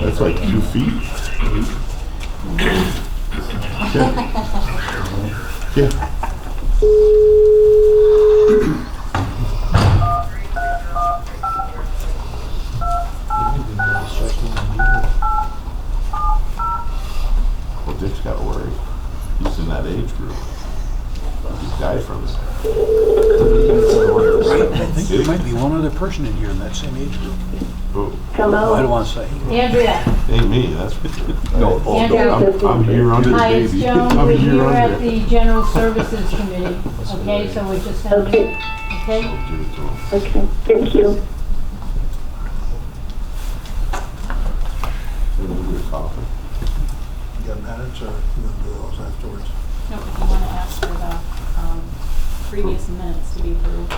That's like 2 feet. Yeah. Yeah. Well, Dick's got to worry. He's in that age group. He's died from it. I think there might be one other person in here in that same age group. Oh. Hello? I don't want to say. Andrea. Ain't me, that's no. Oh, Andrea. no, I'm here under the Hi, it's baby. Joan. I'm We're here here at under. the General Services Committee. Okay, so we're just having, Okay, okay? Give it to him. okay, thank you. Give him a coffee. You got minutes or you want to do those afterwards? No, if you want to ask for the previous minutes to be approved.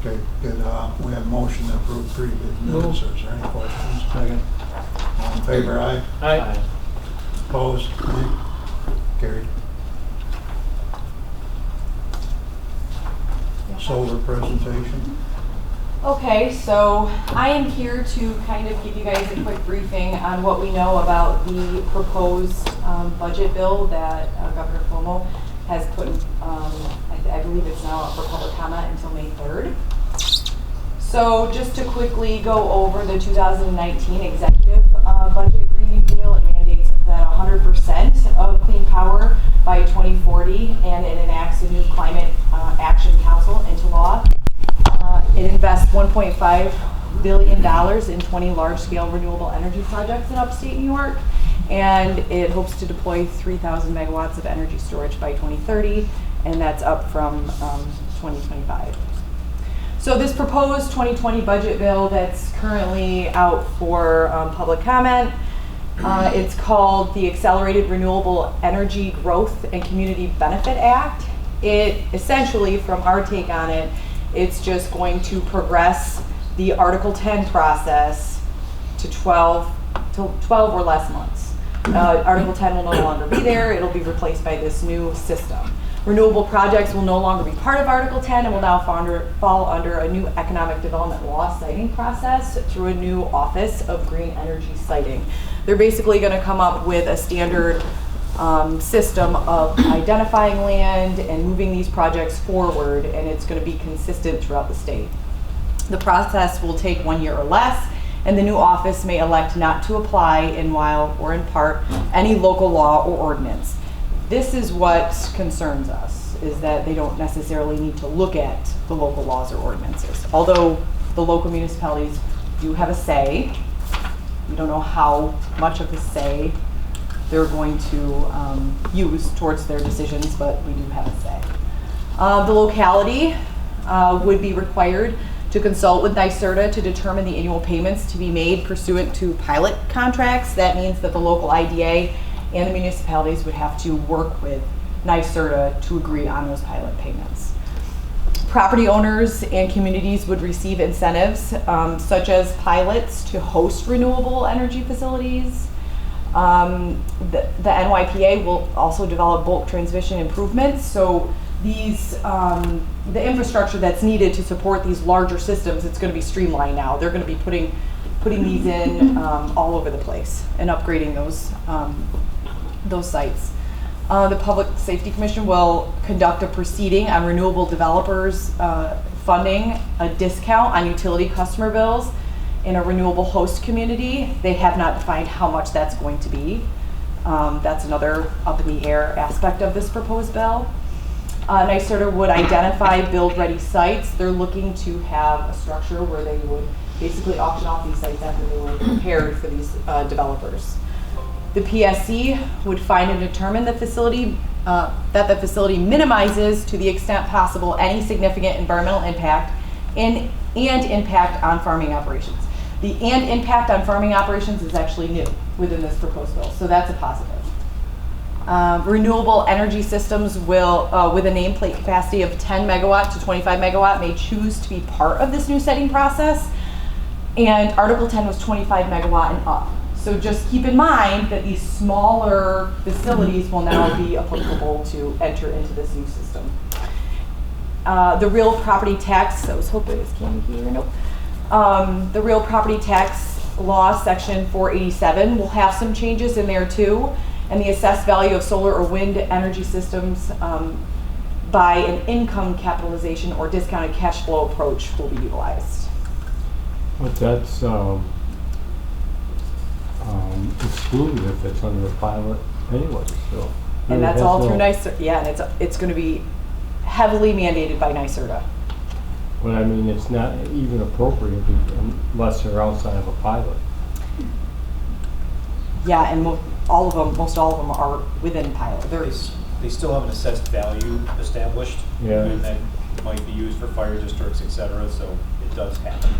Okay, good. We have a motion to approve previous minutes. Is there any questions? Second. All in favor, aye? Aye. Opposed? Nay? Carried. Solar presentation. Okay, so I am here to kind of give you guys a quick briefing on what we know about the proposed budget bill that Governor Cuomo has put in, I believe it's now up for public comment until May 3rd. So just to quickly go over the 2019 executive budget Green New Deal, it mandates that 100% of clean power by 2040, and it enacts a new Climate Action Council into law. It invests $1.5 billion in 20 large-scale renewable energy projects in upstate New York, and it hopes to deploy 3,000 megawatts of energy storage by 2030, and that's up from 2025. So this proposed 2020 budget bill that's currently out for public comment, it's called the Accelerated Renewable Energy Growth and Community Benefit Act. It essentially, from our take on it, it's just going to progress the Article 10 process to 12 or less months. Article 10 will no longer be there. It'll be replaced by this new system. Renewable projects will no longer be part of Article 10 and will now fall under a new economic development law siting process through a new Office of Green Energy Siting. They're basically going to come up with a standard system of identifying land and moving these projects forward, and it's going to be consistent throughout the state. The process will take 1 year or less, and the new office may elect not to apply in whole or in part any local law or ordinance. This is what concerns us, is that they don't necessarily need to look at the local laws or ordinances. Although the local municipalities do have a say, we don't know how much of the say they're going to use towards their decisions, but we do have a say. The locality would be required to consult with NYSERDA to determine the annual payments to be made pursuant to pilot contracts. That means that the local IDA and the municipalities would have to work with NYSERDA to agree on those pilot payments. Property owners and communities would receive incentives such as pilots to host renewable energy facilities. The NYPA will also develop bulk transmission improvements. So these, the infrastructure that's needed to support these larger systems, it's going to be streamlined now. They're going to be putting these in all over the place and upgrading those sites. The Public Safety Commission will conduct a proceeding on renewable developers funding a discount on utility customer bills in a renewable host community. They have not defined how much that's going to be. That's another up in the air aspect of this proposed bill. NYSERDA would identify build-ready sites. They're looking to have a structure where they would basically auction off these sites after they were prepared for these developers. The PSC would find and determine the facility that the facility minimizes to the extent possible any significant environmental impact and impact on farming operations. The and impact on farming operations is actually new within this proposed bill, so that's a positive. Renewable energy systems will, with a nameplate capacity of 10 megawatt to 25 megawatt, may choose to be part of this new setting process. And Article 10 was 25 megawatt and up. So just keep in mind that these smaller facilities will now be applicable to enter into this new system. The real property tax, I was hoping it was Candy here, nope. The real property tax law, section 487, will have some changes in there too. And the assessed value of solar or wind energy systems by an income capitalization or discounted cash flow approach will be utilized. But that's excluded if it's under a pilot anyway, so. And it that's has all no- through NYSERDA. Yeah, and it's going to be heavily mandated by NYSERDA. But I mean, it's not even appropriate unless they're outside of a pilot. Yeah, and most all of them are within pilot. They still have an assessed value established. Yeah. And that might be used for fire districts, et cetera, so it does happen.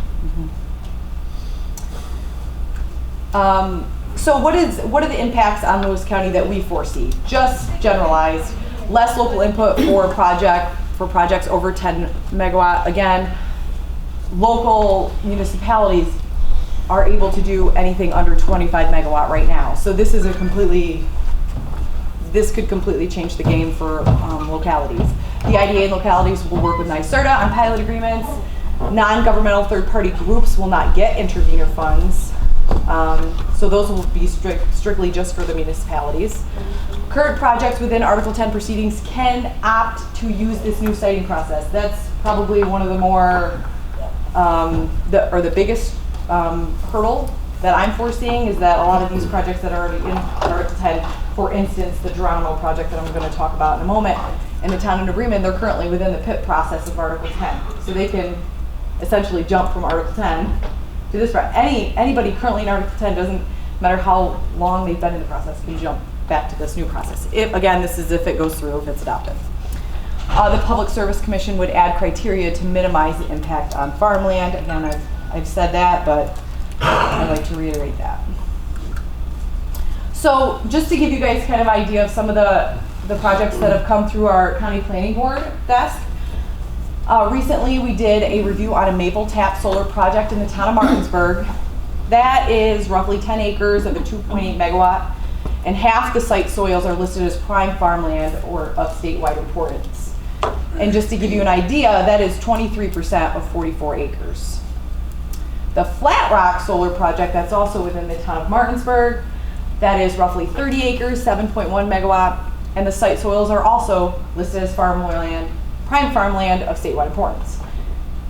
So what are the impacts on Lewis County that we foresee? Just generalized, less local input for projects over 10 megawatt. Again, local municipalities are able to do anything under 25 megawatt right now. So this is this could completely change the game for localities. The IDA and localities will work with NYSERDA on pilot agreements. Non-governmental third-party groups will not get intervenor funds. So those will be strictly just for the municipalities. Current projects within Article 10 proceedings can opt to use this new siting process. That's probably one of the more, the biggest hurdle that I'm foreseeing is that a lot of these projects that are already in Article 10, for instance, the Geronimo project that I'm going to talk about in a moment, and the town of New Bremen, they're currently within the PIP process of Article 10. So they can essentially jump from Article 10 to this. Anybody currently in Article 10, doesn't matter how long they've been in the process, can jump back to this new process. Again, this is if it goes through, if it's adopted. The Public Service Commission would add criteria to minimize the impact on farmland. Again, I've said that, but I'd like to reiterate that. So just to give you guys kind of idea of some of the projects that have come through our county planning board desk. Recently we did a review on a maple tap solar project in the town of Martinsburg. That is roughly 10 acres of a 2.8 megawatt, and half the site soils are listed as prime farmland or of statewide importance. And just to give you an idea, that is 23% of 44 acres. The Flat Rock solar project, that's also within the town of Martinsburg, that is roughly 30 acres, 7.1 megawatt, and the site soils are also listed as farmland, prime farmland of statewide importance.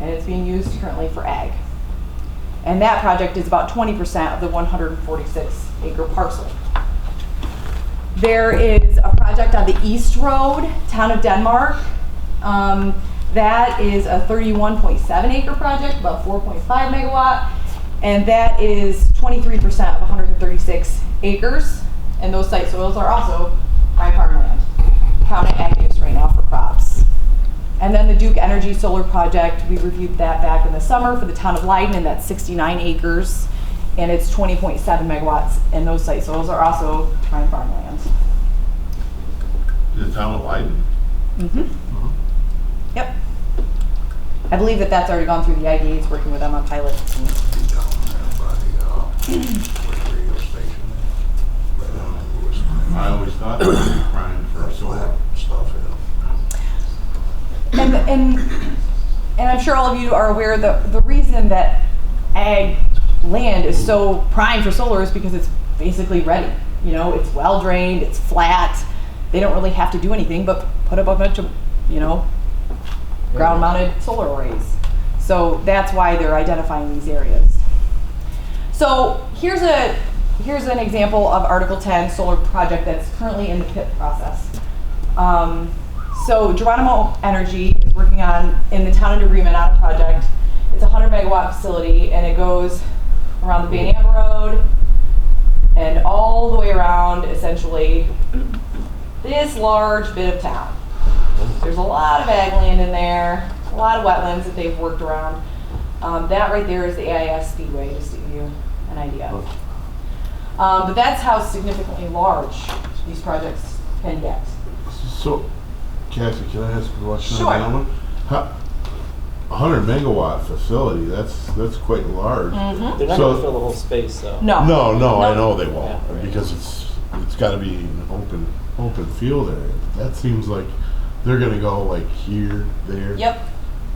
And it's being used currently for ag. And that project is about 20% of the 146 acre parcel. There is a project on the East Road, town of Denmark. That is a 31.7 acre project, about 4.5 megawatt, and that is 23% of 136 acres, and those site soils are also prime farmland. County ag use right now for crops. And then the Duke Energy Solar Project, we reviewed that back in the summer for the town of Leiden, and that's 69 acres, and it's 20.7 megawatts, and those site soils are also prime farmland. The town of Leiden. Yep. I believe that's already gone through the IDA. It's working with them on pilots. Be down there by the radio station there, right down in Lewis. I always thought it was prime for solar. Stuff, And I'm sure all of you are aware the reason that ag land is so prime for solar is because it's basically ready. You know, it's well drained, it's flat. They don't really have to do anything but put up a bunch of, ground mounted solar arrays. So that's why they're identifying these areas. So here's an example of Article 10 solar project that's currently in the PIP process. So Geronimo Energy is working in the town of New Bremen on a project. It's a 100 megawatt facility, and it goes around the Van Amber Road and all the way around essentially this large bit of town. There's a lot of ag land in there, a lot of wetlands that they've worked around. That right there is the AIS Speedway, just to give you an idea. But that's how significantly large these projects can get. So, Cassie, can I ask a question Sure. on that one? 100 megawatt facility, that's quite large. Mm-hmm. They're not So- going to fill the whole space, though. No. No, I Nope. know they won't, Yeah, right. because it's got to be an open field area. That seems like they're gonna go like here, there. Yep.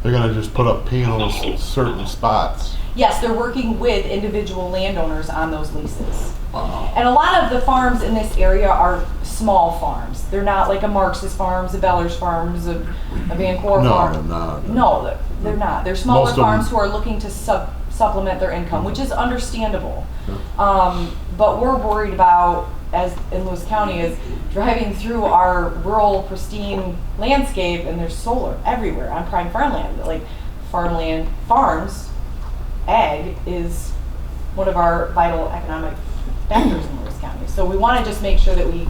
They're gonna just put up panels in certain spots. Yes, they're working with individual landowners on those leases. And a lot of the farms in this area are small farms. They're not like a Marx's Farms, a Beller's Farms, a Van Cor No, Farm. they're not. No, they're not. They're smaller Most of them- farms who are looking to supplement their income, which is understandable. But we're worried about, as in Lewis County, is driving through our rural, pristine landscape, and there's solar everywhere on prime farmland. Like farms, ag is one of our vital economic factors in Lewis County. So we want to just make sure that we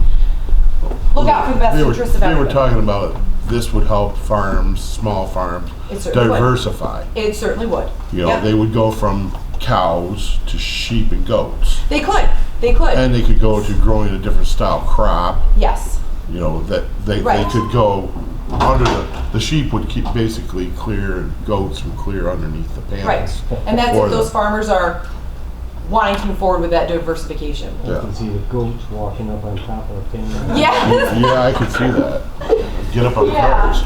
look out for the best interests of They everybody. were talking about this would help farms, small farms, It certainly would. diversify. It certainly would. You know, Yep. they would go from cows to sheep and goats. They could. And they could go to growing a different style crop, Yes. you know, that they Right. could go under the sheep would keep basically clear and goats would clear underneath the panels. Right. And that's For if those them. farmers are wanting to move forward with that diversification. I can see the goats walking up on top of the thing. Yes. Yeah, I could see that. Get up on the Yeah. cars.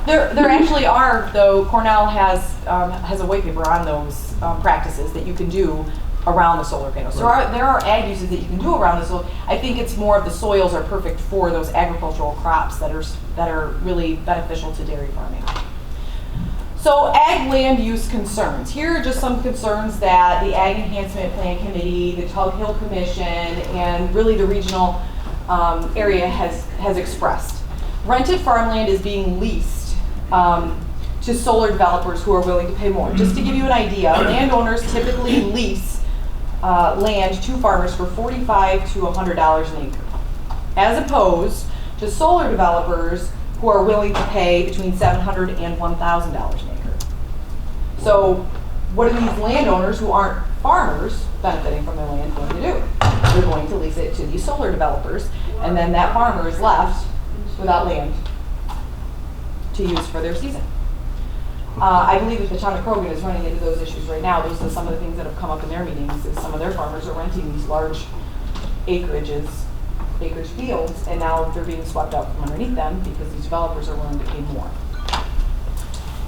There actually are, though. Cornell has a white paper on those practices that you can do around the solar panels. There are ag uses that you can do around the solar. I think it's more of the soils are perfect for those agricultural crops that are really beneficial to dairy farming. So ag land use concerns. Here are just some concerns that the Ag Enhancement Plan Committee, the Tug Hill Commission, and really the regional area has expressed. Rented farmland is being leased to solar developers who are willing to pay more. Just to give you an idea, landowners typically lease land to farmers for $45 to $100 an acre, as opposed to solar developers who are willing to pay between $700 and $1,000 an acre. So what are these landowners who aren't farmers benefiting from their land going to do? They're going to lease it to these solar developers, and then that farmer is left without land to use for their season. I believe that the town of Krogan is running into those issues right now. Those are some of the things that have come up in their meetings, is some of their farmers are renting these large acreage fields, and now they're being swept out from underneath them because these developers are willing to pay more.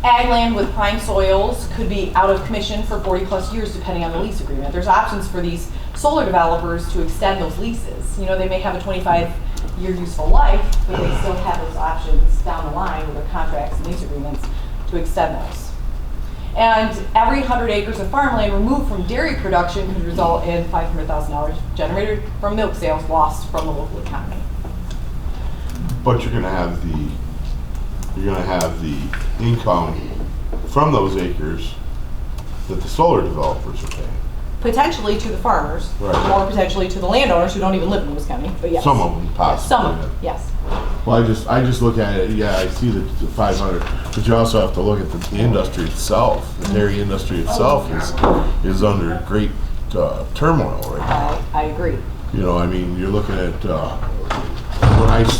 Ag land with prime soils could be out of commission for 40 plus years depending on the lease agreement. There's options for these solar developers to extend those leases. You know, they may have a 25-year useful life, but they still have those options down the line with their contracts and lease agreements to extend those. And every 100 acres of farmland removed from dairy production could result in $500,000 generated from milk sales lost from the local economy. But you're gonna have the income from those acres that the solar developers are paying. Potentially to the farmers, Right. or potentially to the landowners who don't even live in Lewis County, but yes. Some of them possibly. Some of them, yes. Well, I just look at it, yeah, I see the 500, but you also have to look at the industry itself. The dairy industry itself is under great turmoil right now. I agree. You know, I mean, you're looking at,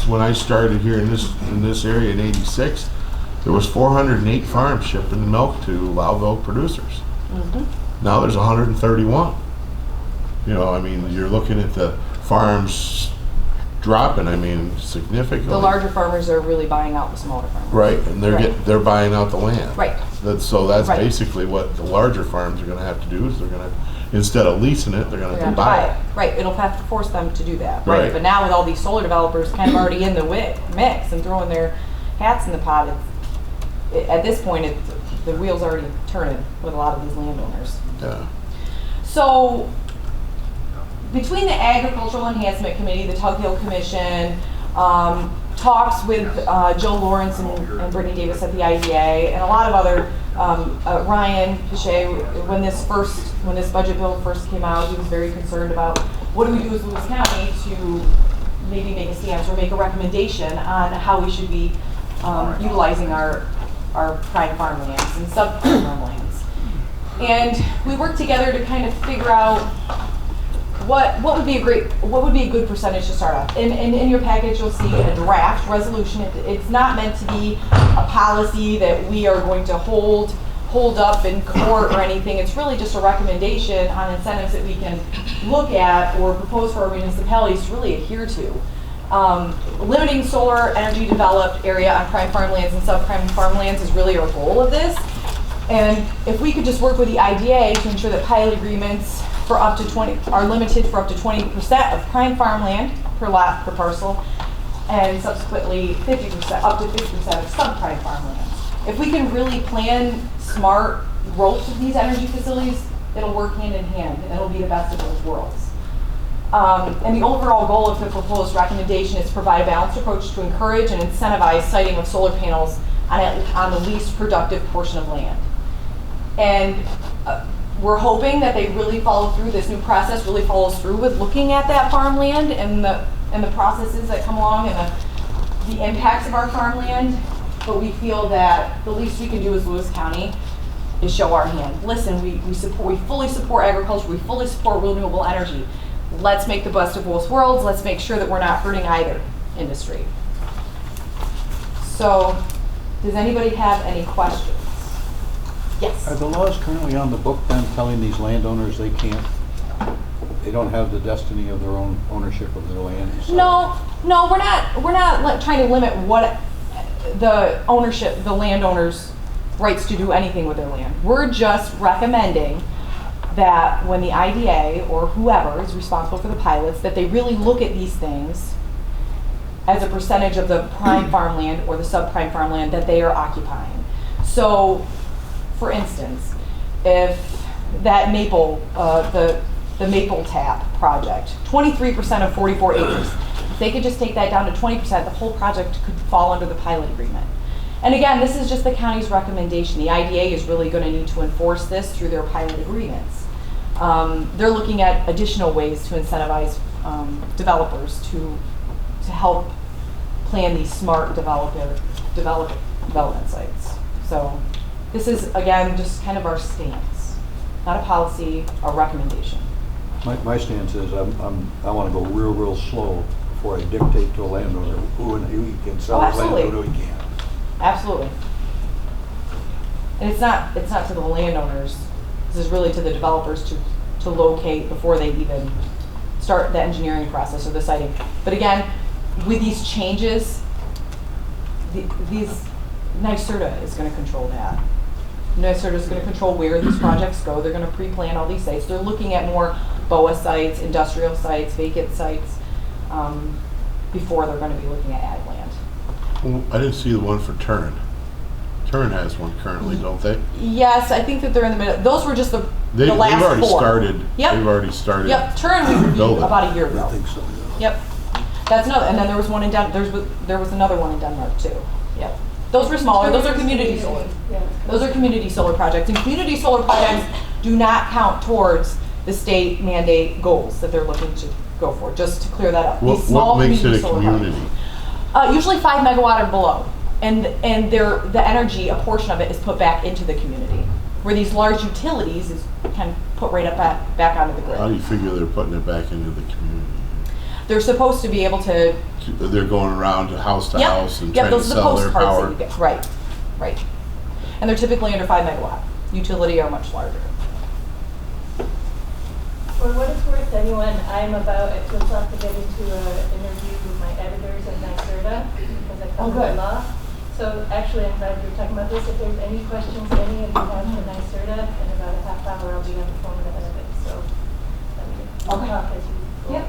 when I started here in this area in '86, there was 408 farms shipping milk to Loudville producers. Now there's 131. You know, I mean, you're looking at the farms dropping, I mean, significantly. The larger farmers are really buying out the smaller farmers. Right, and Right. they're buying out the land. Right. So that's Right. basically what the larger farms are gonna have to do, is they're gonna, instead of leasing it, they're gonna They're have gonna to have to buy it. Right, it'll have to force them to do that, right? Right. But now with all these solar developers kind of already in the mix and throwing their hats in the pot, at this point, the wheel's already turning with a lot of these landowners. Yeah. So between the Agricultural Enhancement Committee, the Tug Hill Commission, talks with Joe Lawrence and Brittany Davis at the IDA, and a lot of other, Ryan Pichet, when this budget bill first came out, he was very concerned about what do we do as Lewis County to maybe make a stance or make a recommendation on how we should be utilizing our prime farmlands and sub-prime farmlands. And we worked together to kind of figure out what would be a good percentage to start off. In your package, you'll see a draft resolution. It's not meant to be a policy that we are going to hold up in court or anything. It's really just a recommendation on incentives that we can look at or propose for our municipalities to really adhere to. Limiting solar energy developed area on prime farmlands and subprime farmlands is really our goal of this. And if we could just work with the IDA to ensure that pilot agreements for up to 20, are limited for up to 20% of prime farmland per lot per parcel, and subsequently 50%, up to 50% of subprime farmland. If we can really plan smart growth of these energy facilities, it'll work hand in hand, and it'll be the best of both worlds. And the overall goal of the proposed recommendation is to provide a balanced approach to encourage and incentivize siting of solar panels on the least productive portion of land. And we're hoping that they really follow through, this new process really follows through with looking at that farmland and the processes that come along and the impacts of our farmland. But we feel that the least we can do as Lewis County is show our hand. Listen, we fully support agriculture, we fully support renewable energy. Let's make the best of both worlds. Let's make sure that we're not hurting either industry. So, does anybody have any questions? Yes. Are the laws currently on the book then telling these landowners they don't have the destiny of their own ownership of their land? No, we're not trying to limit what the ownership, the landowners' rights to do anything with their land. We're just recommending that when the IDA or whoever is responsible for the pilots, that they really look at these things as a percentage of the prime farmland or the subprime farmland that they are occupying. So, for instance, if that maple, the maple tap project, 23% of 44 acres, if they could just take that down to 20%, the whole project could fall under the pilot agreement. And again, this is just the county's recommendation. The IDA is really going to need to enforce this through their pilot agreements. They're looking at additional ways to incentivize developers to help plan these smart development sites. So this is, again, just kind of our stance. Not a policy, a recommendation. My stance is I want to go real slow before I dictate to a landowner who he can sell his land and who he can't. Absolutely. And it's not to the landowners. This is really to the developers to locate before they even start the engineering process or the siting. But again, with these changes, NYSERDA is going to control that. NYSERDA is going to control where these projects go. They're going to pre-plan all these sites. They're looking at more BOA sites, industrial sites, vacant sites, before they're going to be looking at ag land. Well, I didn't see the one for Turin. Turin has one currently, don't they? Yes, I think that they're in the middle. Those were just the last they've already four. started. Yep. They've already started. Yep, Turin we reviewed building. about a year I ago. think so. Yep, that's another. And then there was one in there was another one in Denmark too. Yep, those were smaller. Those are community solar. Those are community solar projects, and community solar projects do not count towards the state mandate goals that they're looking to go for. Just to clear that up. What makes it a community? Usually 5 megawatt or below, and the energy, a portion of it is put back into the community. Where these large utilities is kind of put right up back onto the grid. How do you figure they're putting it back into the community? They're supposed to be able to. They're going around to house and Yep, trying those to are the sell their postcards power. that you get. Right. And they're typically under 5 megawatt. Utility are much larger. For what it's worth, anyone, I'm about at 2 o'clock to get into an interview with my editors at NYSERDA because I cover good. the law. So actually, I'm glad you're talking about this. If there's any questions any of you have for NYSERDA, in about a half hour, I'll be on the phone with the head of it. So we'll talk as you go. Yep.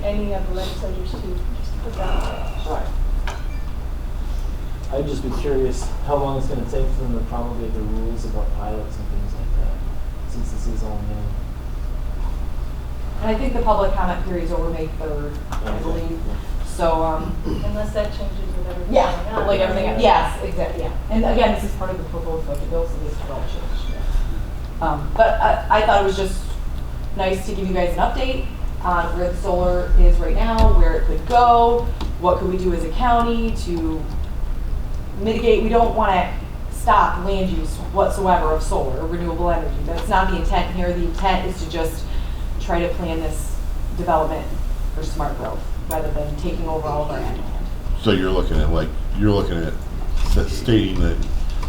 Any of the legislators too, just to put that out there. Sure. I'd just be curious how long it's going to take for them to promulgate the rules about pilots and things like that, since this is all new. And I think the public comment period is over May 3rd, I believe. So, Unless that changes with everything going on. like everything. Yes, exactly. Yeah. And again, this is part of the proposed budget bill, so this will all change. But I thought it was just nice to give you guys an update on where the solar is right now, where it could go, what could we do as a county to mitigate. We don't want to stop land use whatsoever of solar or renewable energy. That's not the intent here. The intent is to just try to plan this development for smart growth rather than taking over all of our ag land. So you're looking at that stating that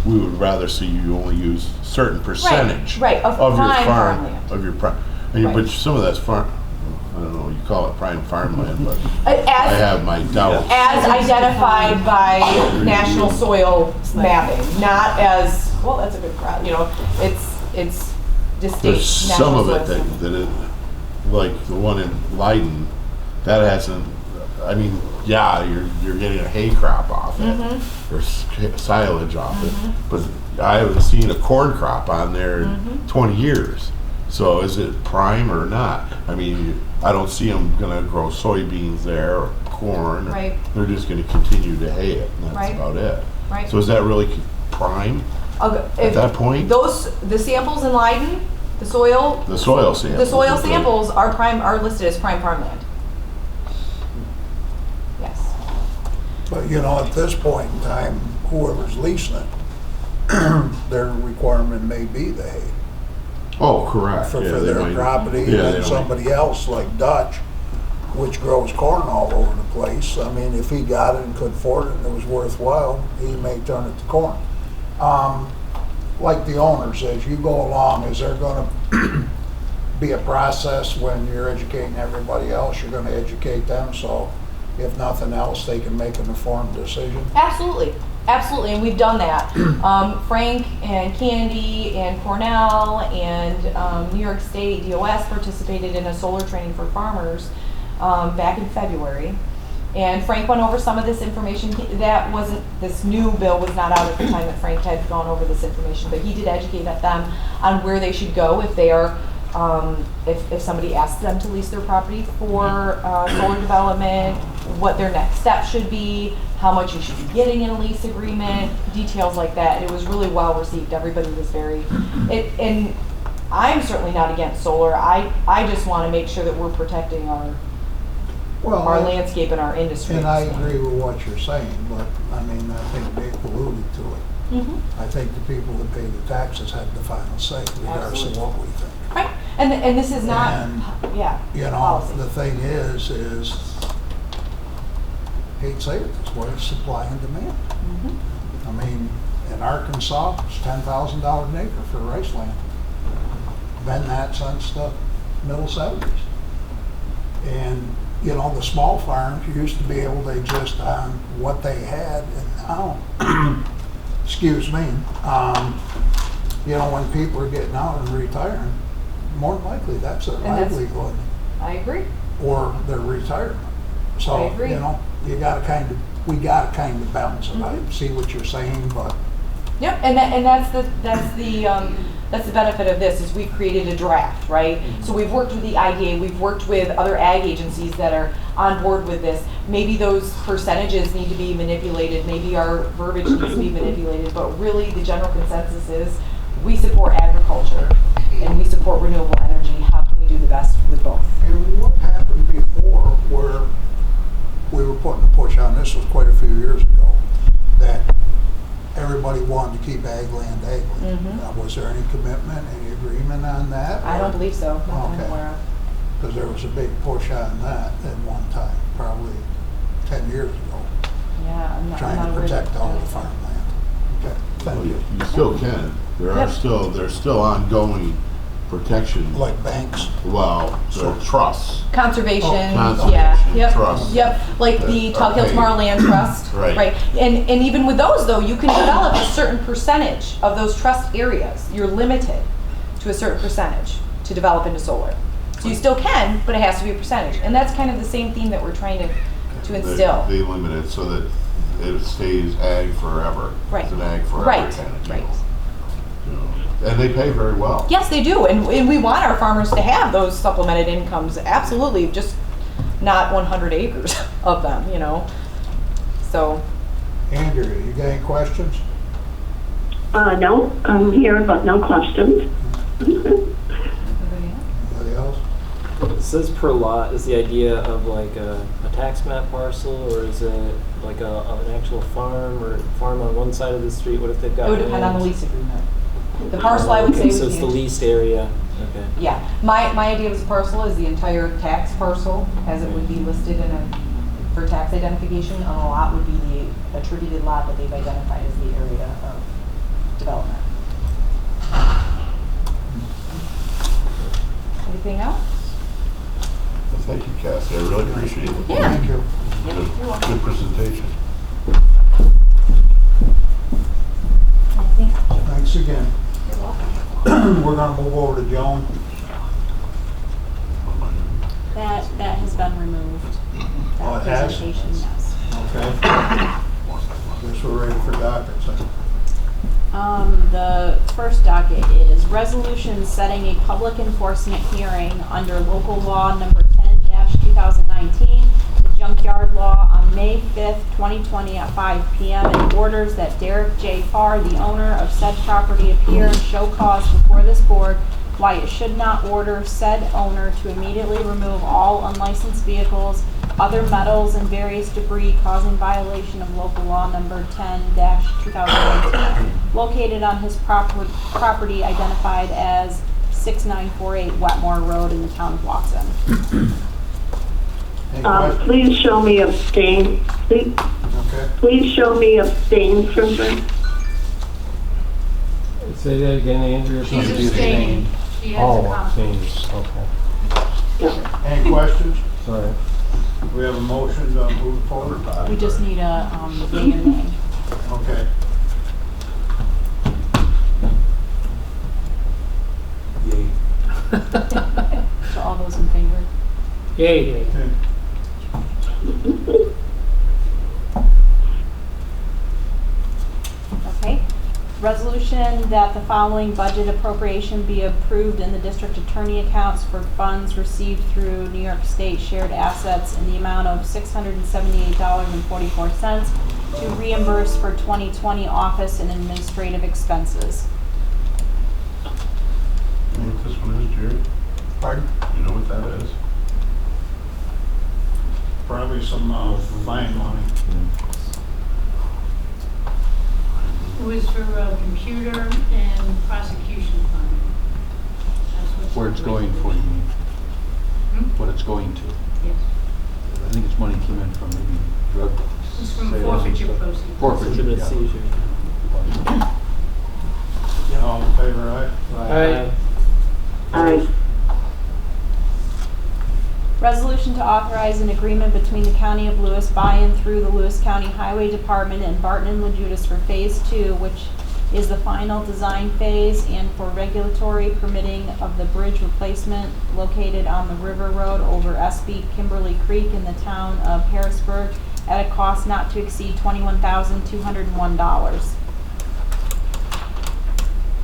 we would rather see you only use a certain percentage Right, of your prime farm, farmland. of your prime. Right. But some of that's farm. I don't know. You call it prime farmland, but As, I have my doubts. as identified by National Soil Mapping, not as well, that's a good crop, you know, it's distinct. There's some of it natural soil. that it, like the one in Leiden, that hasn't, I mean, yeah, you're getting a hay crop off it, Mm-hmm. or silage off it, but I haven't seen a corn crop on there in Mm-hmm. 20 years. So is it prime or not? I mean, I don't see them gonna grow soybeans there or corn. Right. They're just gonna continue to hay it, and that's Right. about it. Right. So is that really prime at that point? The samples in Leiden, the soil samples. The soil samples are listed as prime farmland. Yes. But you know, at this point in time, whoever's leasing it, their requirement may be the hay Oh, correct. for Yeah, they their might- property, yeah, they and might- somebody else like Dutch, which grows corn all over the place. I mean, if he got it and could afford it and it was worthwhile, he may turn it to corn. Like the owner says, you go along, is there gonna be a process when you're educating everybody else? You're gonna educate them, so if nothing else, they can make an informed decision? Absolutely, absolutely, and we've done that. Frank and Candy and Cornell and New York State DOS participated in a solar training for farmers back in February. And Frank went over some of this information. This new bill was not out at the time that Frank had gone over this information, but he did educate them on where they should go if they are, if somebody asks them to lease their property for solar development, what their next step should be, how much you should be getting in a lease agreement, details like that. It was really well received. Everybody was and I'm certainly not against solar. I just want to make sure that we're protecting our landscape and our industry. And I agree with what you're saying, but I mean, I think Dick alluded to it. Mm-hmm. I think the people that pay the taxes have the final say, regardless of what we think. Right, and this is not, And, You know, policy. the thing is, hate to say it this way, supply and demand. Mhm. I mean, in Arkansas, it's $10,000 an acre for rice land. Been that since the middle 70s. And, you know, the small farms used to be able to exist on what they had, and now, excuse me, you know, when people are getting out and retiring, more than likely that's their And that's- livelihood I agree. or their retirement. I So, agree. you know, we gotta kind of balance it. I see what you're saying, but Yep, and that's the benefit of this, is we created a draft, right? So we've worked with the IDA, we've worked with other ag agencies that are on board with this. Maybe those percentages need to be manipulated, maybe our verbiage needs to be manipulated, but really the general consensus is we support agriculture and we support renewable energy. How can we do the best with both? and what happened before where we were putting a push on, this was quite a few years ago, that everybody wanted to keep ag land ag land. Mhm. Was there any commitment, any agreement on that? I don't believe so, not that I'm Okay. aware of. Because there was a big push on that at one time, probably 10 years ago, Yeah, I'm not trying to aware of protect all the that. farmland. Okay, Well, thank you. you still can. There's still ongoing protection. Like banks. Well, so trusts. Conservation, Conservation, yeah, yep, trust. yep, like the That Tall are Hills paid. Tomorrow Land Trust, Right. right? And even with those though, you can develop a certain percentage of those trust areas. You're limited to a certain percentage to develop into solar. So you still can, but it has to be a percentage. And that's kind of the same theme that we're trying to instill. They limit it so that it stays ag forever. Right. It's an ag forever Right, kind of deal. right. You know, and they pay very well. Yes, they do, and we want our farmers to have those supplemented incomes, absolutely, just not 100 acres of them, you know, so. Andrew, you got any questions? No, I'm here, but no questions. Anybody else? It says per lot. Is the idea of like a tax map parcel, or is it like an actual farm or farm on one side of the street? What if they've got It would depend on the land? lease agreement. The parcel, I would say, Okay, would so it's be- the leased area. Okay. Yeah, my idea of a parcel is the entire tax parcel, as it would be listed for tax identification, and a lot would be the attributed lot that they've identified as the area of development. Anything else? Well, thank you, Cassie. I really appreciate it. Yeah. Thank you. Yep, Good, you're welcome. good presentation. Thank Thanks again. We're gonna move over to Joan. That has been removed. Oh, That it has? presentation, yes. Okay. Guess we're ready for dockets then. The first docket is resolution setting a public enforcement hearing under local law number 10-2019, the junkyard law on May 5th, 2020 at 5 p.m. and orders that Derek J. Farr, the owner of said property, appear and show cause before this board why it should not order said owner to immediately remove all unlicensed vehicles, other metals, and various debris causing violation of local law number 10-2019, located on his property identified as 6948 Wetmore Road in the town of Watson. Any questions? Please show me abstain. Okay. Please show me abstain from that. Say that again, Andrea. She's abstaining. She has a Oh, conflict. abstaining, okay. Any questions? Sorry. We have a motion to move forward. We just need a yea or nay. Okay. Yay. So all those in favor? Yay. Okay. Resolution that the following budget appropriation be approved in the district attorney accounts for funds received through New York State shared assets in the amount of $678.44 to reimburse for 2020 office and administrative expenses. You know what this one is, Jerry? Pardon? You know what that is? Probably some fine money. It was for computer and prosecution fund. That's what's Where it's going for, you mean? What it's going to. Yes. I think it's money came in from maybe drug It's from sales and forfeiture stuff. proceeds. Forfeiture, Legitimate yeah. seizure. All in favor, aye? Aye. Aye. Resolution to authorize an agreement between the County of Lewis by and through the Lewis County Highway Department and Barton and Lejudas for Phase 2, which is the final design phase, and for regulatory permitting of the bridge replacement located on the River Road over SB Kimberly Creek in the town of Harrisburg at a cost not to exceed $21,201.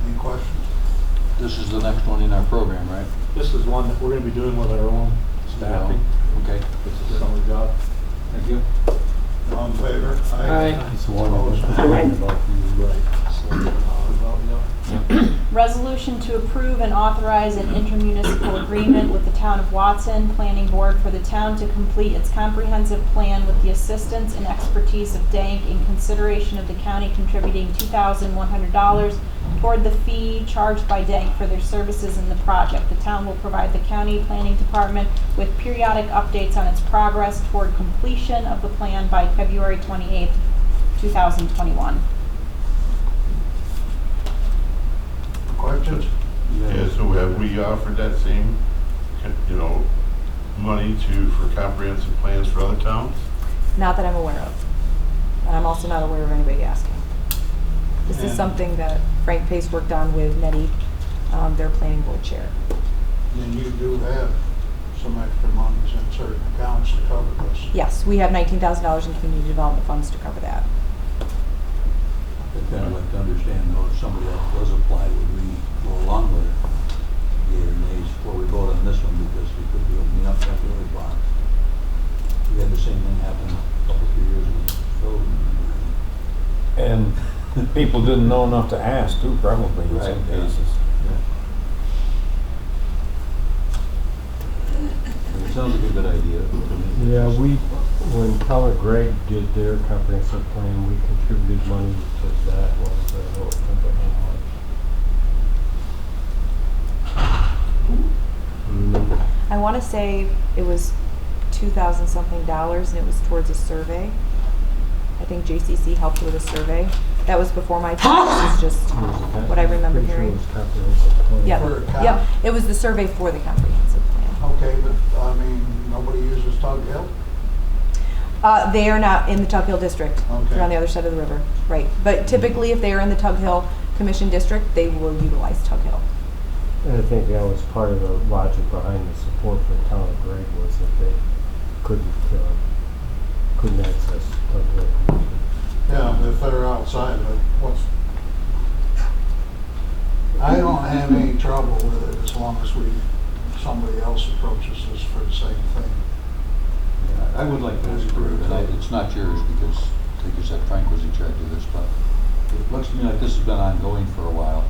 Any questions? This is the next one in our program, right? This is one that we're gonna be doing with our own staffing. Okay. This is a summer job. Thank you. All in favor? Aye. It's the one Opposed? Resolution to approve and authorize an intermunicipal agreement with the town of Watson Planning Board for the town to complete its comprehensive plan with the assistance and expertise of DANK in consideration of the county contributing $2,100 toward the fee charged by DANK for their services in the project. The town will provide the county planning department with periodic updates on its progress toward completion of the plan by February 28th, 2021. Questions? Yeah, so have we offered that same, money for comprehensive plans for other towns? Not that I'm aware of. And I'm also not aware of anybody asking. This is And- something that Frank Pace worked on with Nettie, their planning board chair. And you do have some extra monies in certain accounts to cover this. Yes, we have $19,000 in community development funds to cover that. I'd kind of like to understand though, if somebody else does apply, would we go along with it? Yea or nays before we vote on this one, because we could be opening up that other box. We had the same thing happen a couple, 3 years ago. And people didn't know enough to ask too, probably in Right, some yeah. cases. It sounds like a good idea. Yeah, when Keller Gregg did their comprehensive plan, we contributed money to that one, but I don't remember how much. I want to say it was $2,000 something, and it was towards a survey. I think JCC helped with a survey. That was before my time. This is just what I remember Pretty sure it hearing. was comprehensive plan. Yep. For a county? Yep. It was the survey for the comprehensive plan. Okay, but, I mean, nobody uses Tug Hill? They are not in the Tug Hill district. Okay. They're on the other side of the river, right. But typically, if they are in the Tug Hill commission district, they will utilize Tug Hill. And I think that was part of the logic behind the support for the town of Gregg was that they couldn't access Tug Hill Commission. Yeah, if they're outside, but I don't have any trouble with it as long as somebody else approaches us for the same thing. Yeah, I would like to approve it. It's not yours because, like you said, Frank was in charge of this, but it looks to me like this has been ongoing for a while.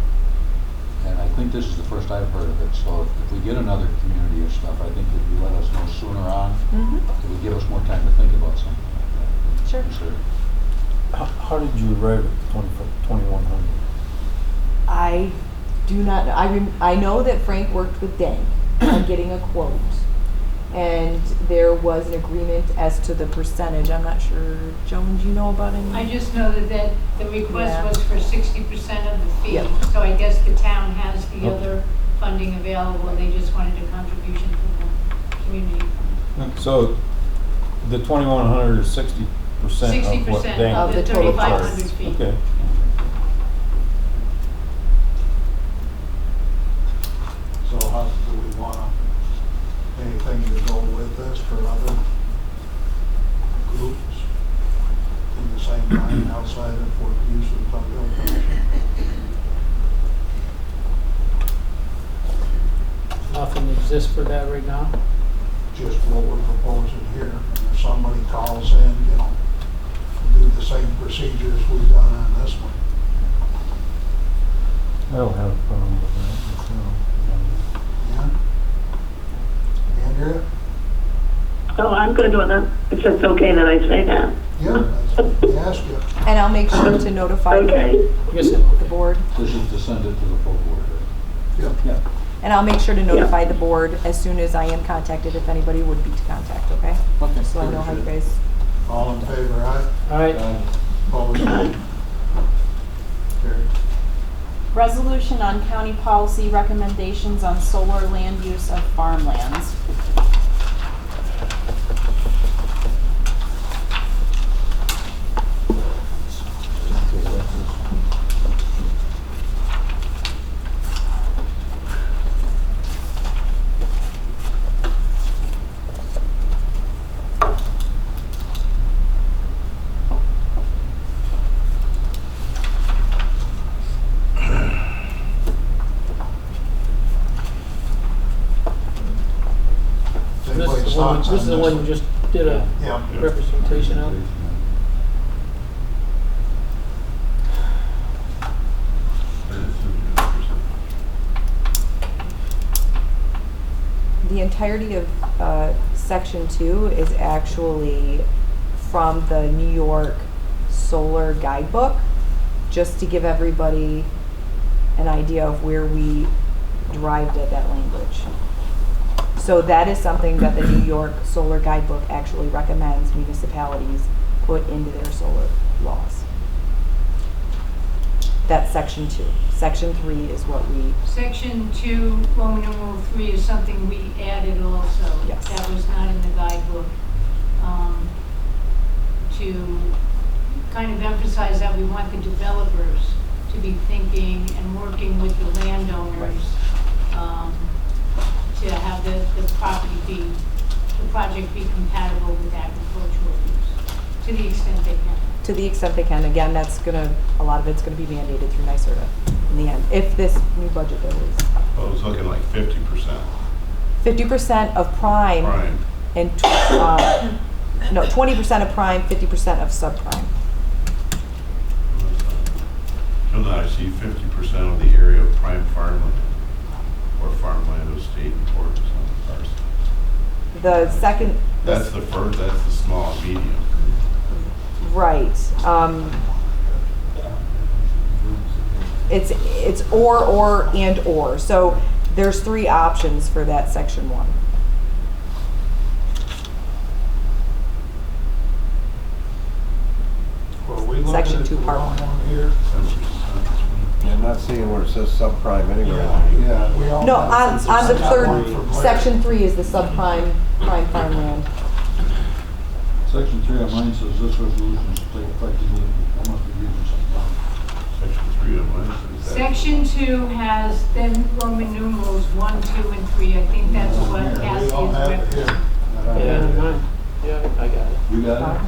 And I think this is the first I've heard of it. So if we get another community or stuff, I think if you let us know sooner on, it would give us more time to think about something like that. Sure. Consider. How did you arrive at 2100? I do not know. I know that Frank worked with Dang on getting a quote. And there was an agreement as to the percentage. I'm not sure, Joan, do you know about any? I just know that the request Yeah. was for 60% of the fee. Yep. So I guess the town has the other funding available, and they just wanted a contribution from the community fund. So the 2100 is 60% of what 60% Dang of the the total 3,500 cost. fee. Okay. So how do we want anything to go with this for other groups in the same line outside of what use of the Tug Hill Commission? Nothing exists for that right now? Just what we're proposing here. And if somebody calls in, do the same procedures we've done on this one. I don't have a problem with that myself. Yeah? Andrea? Oh, I'm good with it. If it's okay that I say that. Yeah, that's what we asked you. And I'll make sure to notify Okay. the board. This is to send it to the full board, right? Yeah. Yeah. And I'll make sure to notify the board as soon as I am contacted, if anybody would be to contact, okay? Okay. So I know how you guys. All in favor, aye? All right, Opposed? Carried. Resolution on county policy recommendations on solar land use of farmlands. Anybody's thoughts on this is the one you just did a Yeah. representation of. The entirety of Section 2 is actually from the New York Solar Guidebook, just to give everybody an idea of where we derived at that language. So that is something that the New York Solar Guidebook actually recommends municipalities put into their solar laws. That's Section 2. Section 3 is what we, Section 2, Roman numeral 3 is something we added also. Yes. That was not in the guidebook. To kind of emphasize that we want the developers to be thinking and working with the landowners to have the project be compatible with agricultural use, to the extent they can. to the extent they can. Again, a lot of it's gonna be mandated through NYSERDA in the end, if this new budget bill is. I was looking like 50%. 50% of prime. Prime. And, 20% of prime, 50% of subprime. And then I see 50% of the area of prime farmland or farmland of state importance on the parcel. The second. That's the first, that's the small and medium. Right. It's or, and or. So there's 3 options for that Section 1. Well, we looked Section at 2, the Part wrong 1. one here. I'm not seeing where it says subprime anywhere. Yeah, we all No, got on the that one third, from Larry. Section 3 is the subprime, prime farmland. Section 3 on mine says this resolution shall take effect immediately. I must be reading something wrong. Section 3 of mine says Section 2 has then Roman numerals 1, 2, and 3. I think that's what Cassie is referencing. Yeah, I got it. You got it?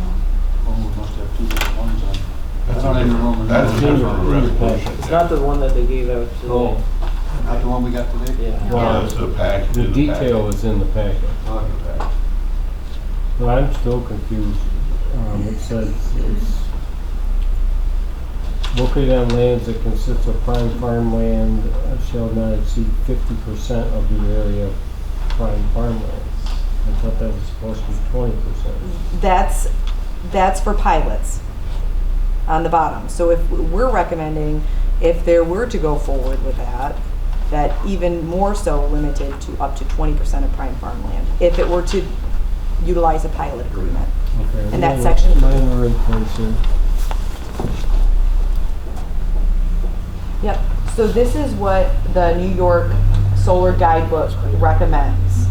Oh, we must have two different ones on. That's I don't a even different- remember. that's a different resolution. It's not the one that they gave out today. Oh, not the one we got today? Yeah. No, it's the package. The detail is in the packet. Oh, okay. But I'm still confused. It says it's located on lands that consist of prime farmland shall not exceed 50% of the area of prime farmland. I thought that was supposed to be 20%. That's for pilots on the bottom. So if we're recommending, if there were to go forward with that even more so limited to up to 20% of prime farmland, if it were to utilize a pilot agreement. Okay. And that section. Minor inflation. Yep. So this is what the New York Solar Guidebook recommends.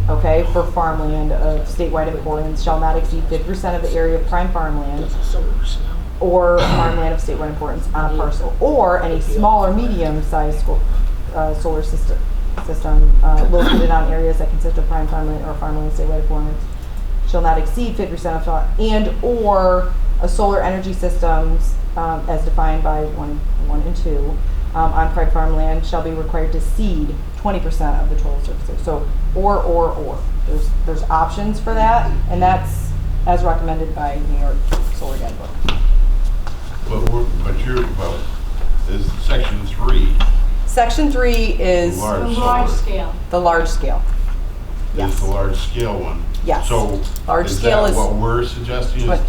Okay, for farmland of statewide importance shall not exceed 50% of the area of prime farmland or farmland of statewide importance on a parcel, or any small or medium-sized solar system located on areas that consist of prime farmland or farmland of statewide importance shall not exceed 50% of and or a solar energy systems as defined by 1 and 2 on prime farmland shall be required to seed 20% of the total surface area. So or. There's options for that, and that's as recommended by New York Solar Guidebook. But is section 3. Section 3 is The Large large solar. scale. the large scale. Is Yes. the large scale one. Yes. So Large is scale that is- what we're suggesting is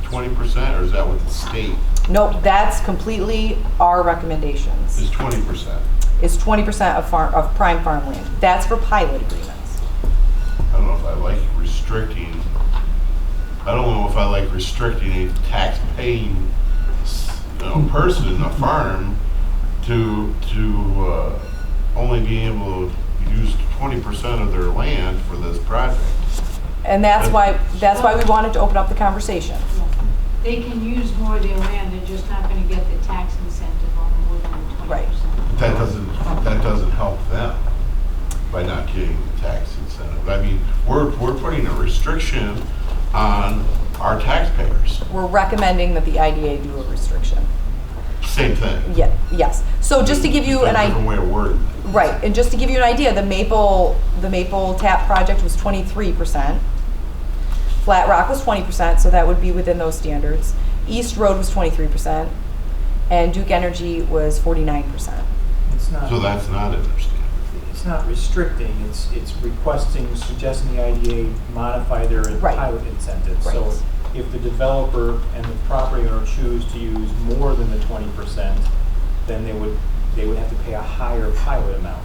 20%, or is that what the state Nope, that's completely our recommendations. is 20%? Is 20% of prime farmland. That's for pilot agreements. I don't know if I like restricting. I don't know if I like restricting a tax-paying, person, a farm, to only be able to use 20% of their land for this project. And that's why we wanted to open up the conversation. They can use more of their land, they're just not gonna get the tax incentive on more than 20%. Right. That doesn't help them by not getting the tax incentive. I mean, we're putting a restriction on our taxpayers. We're recommending that the IDA do a restriction. Same thing. Yeah, yes. So just to give you an Different idea, way of wording it. right, and just to give you an idea, the Maple Tap project was 23%. Flat Rock was 20%, so that would be within those standards. East Road was 23%, and Duke Energy was 49%. It's not, So that's not in their standard. it's not restricting, it's requesting, suggesting the IDA modify their Right. pilot incentives. So Right. if the developer and the property owner choose to use more than the 20%, then they would have to pay a higher pilot amount.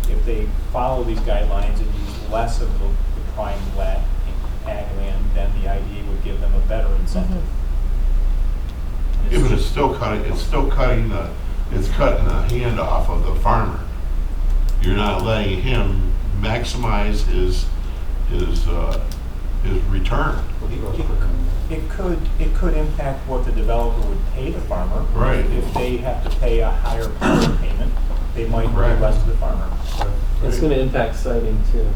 If they follow these guidelines and use less of the prime ag land, then the IDA would give them a better incentive. Yeah, but it's cutting the hand off of the farmer. You're not letting him maximize his return. It could impact what the developer would pay the farmer. Right. If they have to pay a higher pilot payment, they might pay Right. less to the farmer. It's going to impact siting too.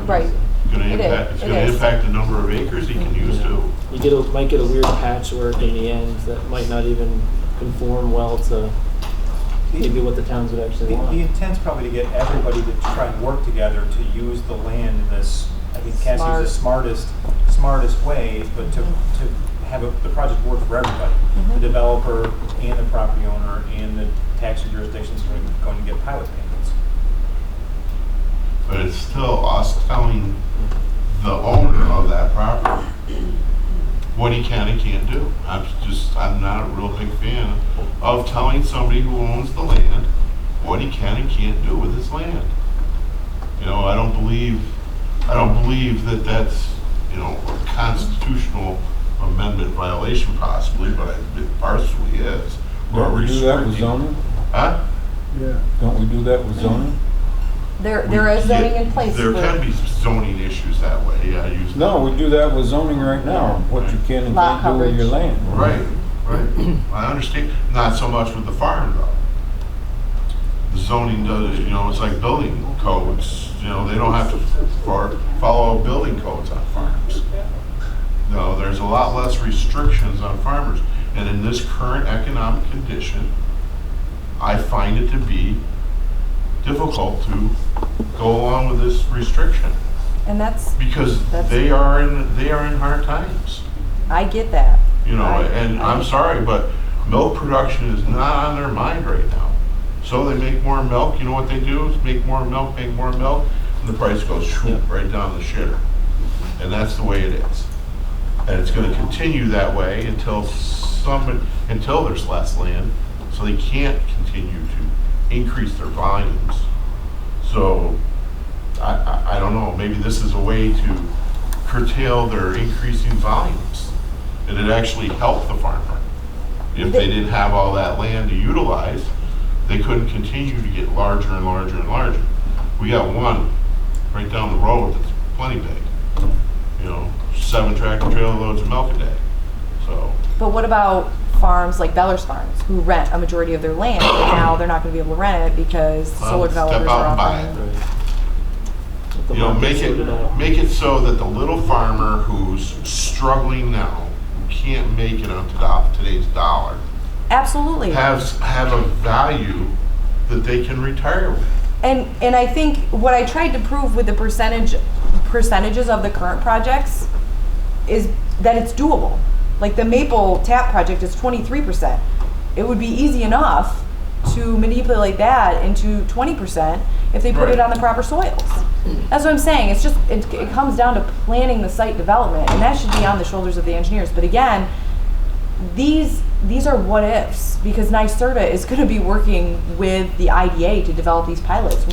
Right. It's gonna impact the number of acres he can use too. You might get a weird patchwork in the end that might not even conform well to maybe what the towns would actually want. The intent's probably to get everybody to try and work together to use the land in this, I think Cassie's the smartest way, but to have the project work for everybody. The developer and the property owner and the taxing jurisdictions are going to get pilot payments. But it's still us telling the owner of that property what he can and can't do. I'm not a real big fan of telling somebody who owns the land what he can and can't do with his land. I don't believe that that's, a constitutional amendment violation possibly, but it partially is. Don't we do that with zoning? Huh? Yeah. Don't we do that with zoning? There is zoning in place. There can be zoning issues that way, yeah. No, we do that with zoning right now, what you can and Lot can't do with coverage. your land. Right. I understand. Not so much with the farm though. zoning does, it's like building codes, they don't have to follow building codes on farms. No, there's a lot less restrictions on farmers. And in this current economic condition, I find it to be difficult to go along with this restriction. And that's They are in hard times. I get that. I'm sorry, but milk production is not on their mind right now. So they make more milk. You know what they do is make more milk, and the price goes right down the shitter. And that's the way it is. And it's going to continue that way until there's less land, so they can't continue to increase their volumes. So I don't know, maybe this is a way to curtail their increasing volumes. And it actually helped the farmer. If they didn't have all that land to utilize, they couldn't continue to get larger and larger and larger. We got one right down the road that's plenty big. 7 tractor trailer loads of milk a day. So. But what about farms like Beller's Farms, who rent a majority of their land, and now they're not going to be able to rent it because solar developers are offering. Make it so that the little farmer who's struggling now, who can't make it on today's dollar, absolutely have a value that they can retire with. And I think what I tried to prove with the percentages of the current projects is that it's doable. Like the Maple Tap project is 23%. It would be easy enough to manipulate that into 20% if they put it on the proper soils. That's what I'm saying. It's just it comes down to planning the site development, and that should be on the shoulders of the engineers. But again, these are what ifs, because NYSERDA is going to be working with the IDA to develop these pilots.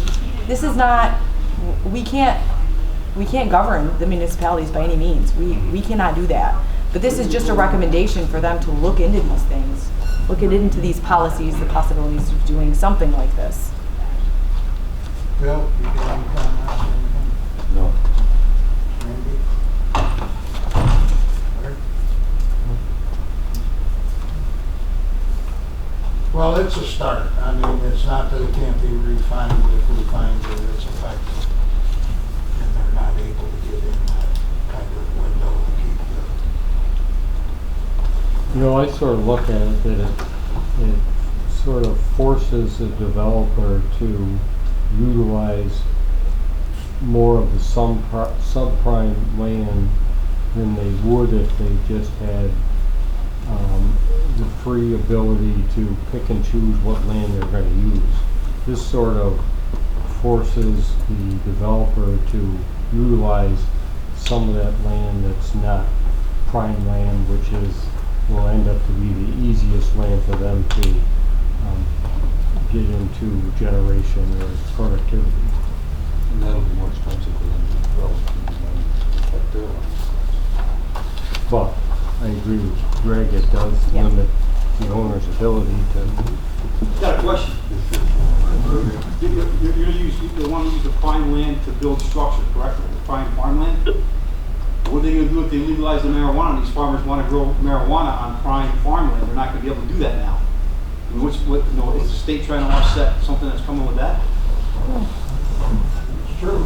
This is not, we can't govern the municipalities by any means. We cannot do that. But this is just a recommendation for them to look into these things, look into these policies, the possibilities of doing something like this. Bill, you got any comments or anything? No. Randy? Larry? Well, it's a start. I mean, it's not that it can't be refined if we find that it's effective and they're not able to get in that kind of window to keep I sort of look at it that it sort of forces the developer to utilize more of the subprime land than they would if they just had the free ability to pick and choose what land they're going to use. This sort of forces the developer to utilize some of that land that's not prime land, which will end up to be the easiest land for them to get into generation or productivity. And that'll be more expensive for them to develop and protect their land. But I agree with Greg, it does limit the owner's ability to. Got a question. They want to use the prime land to build structure, correct? The prime farmland? What are they going to do if they legalize the marijuana? These farmers want to grow marijuana on prime farmland. They're not going to be able to do that now. I mean, is the state trying to offset something that's coming with that? It's true.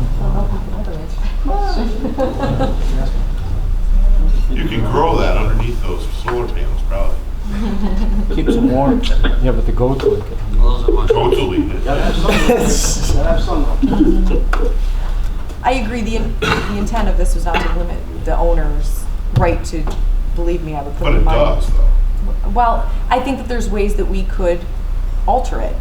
You can grow that underneath those solar panels, probably. Keeps them warm. Yeah, but the goats like it. Goats will eat it. Gotta have sunlight. I agree. The intent of this was not to limit the owner's right to, believe me, I would put But it in it my. does, though. Well, I think that there's ways that we could alter it,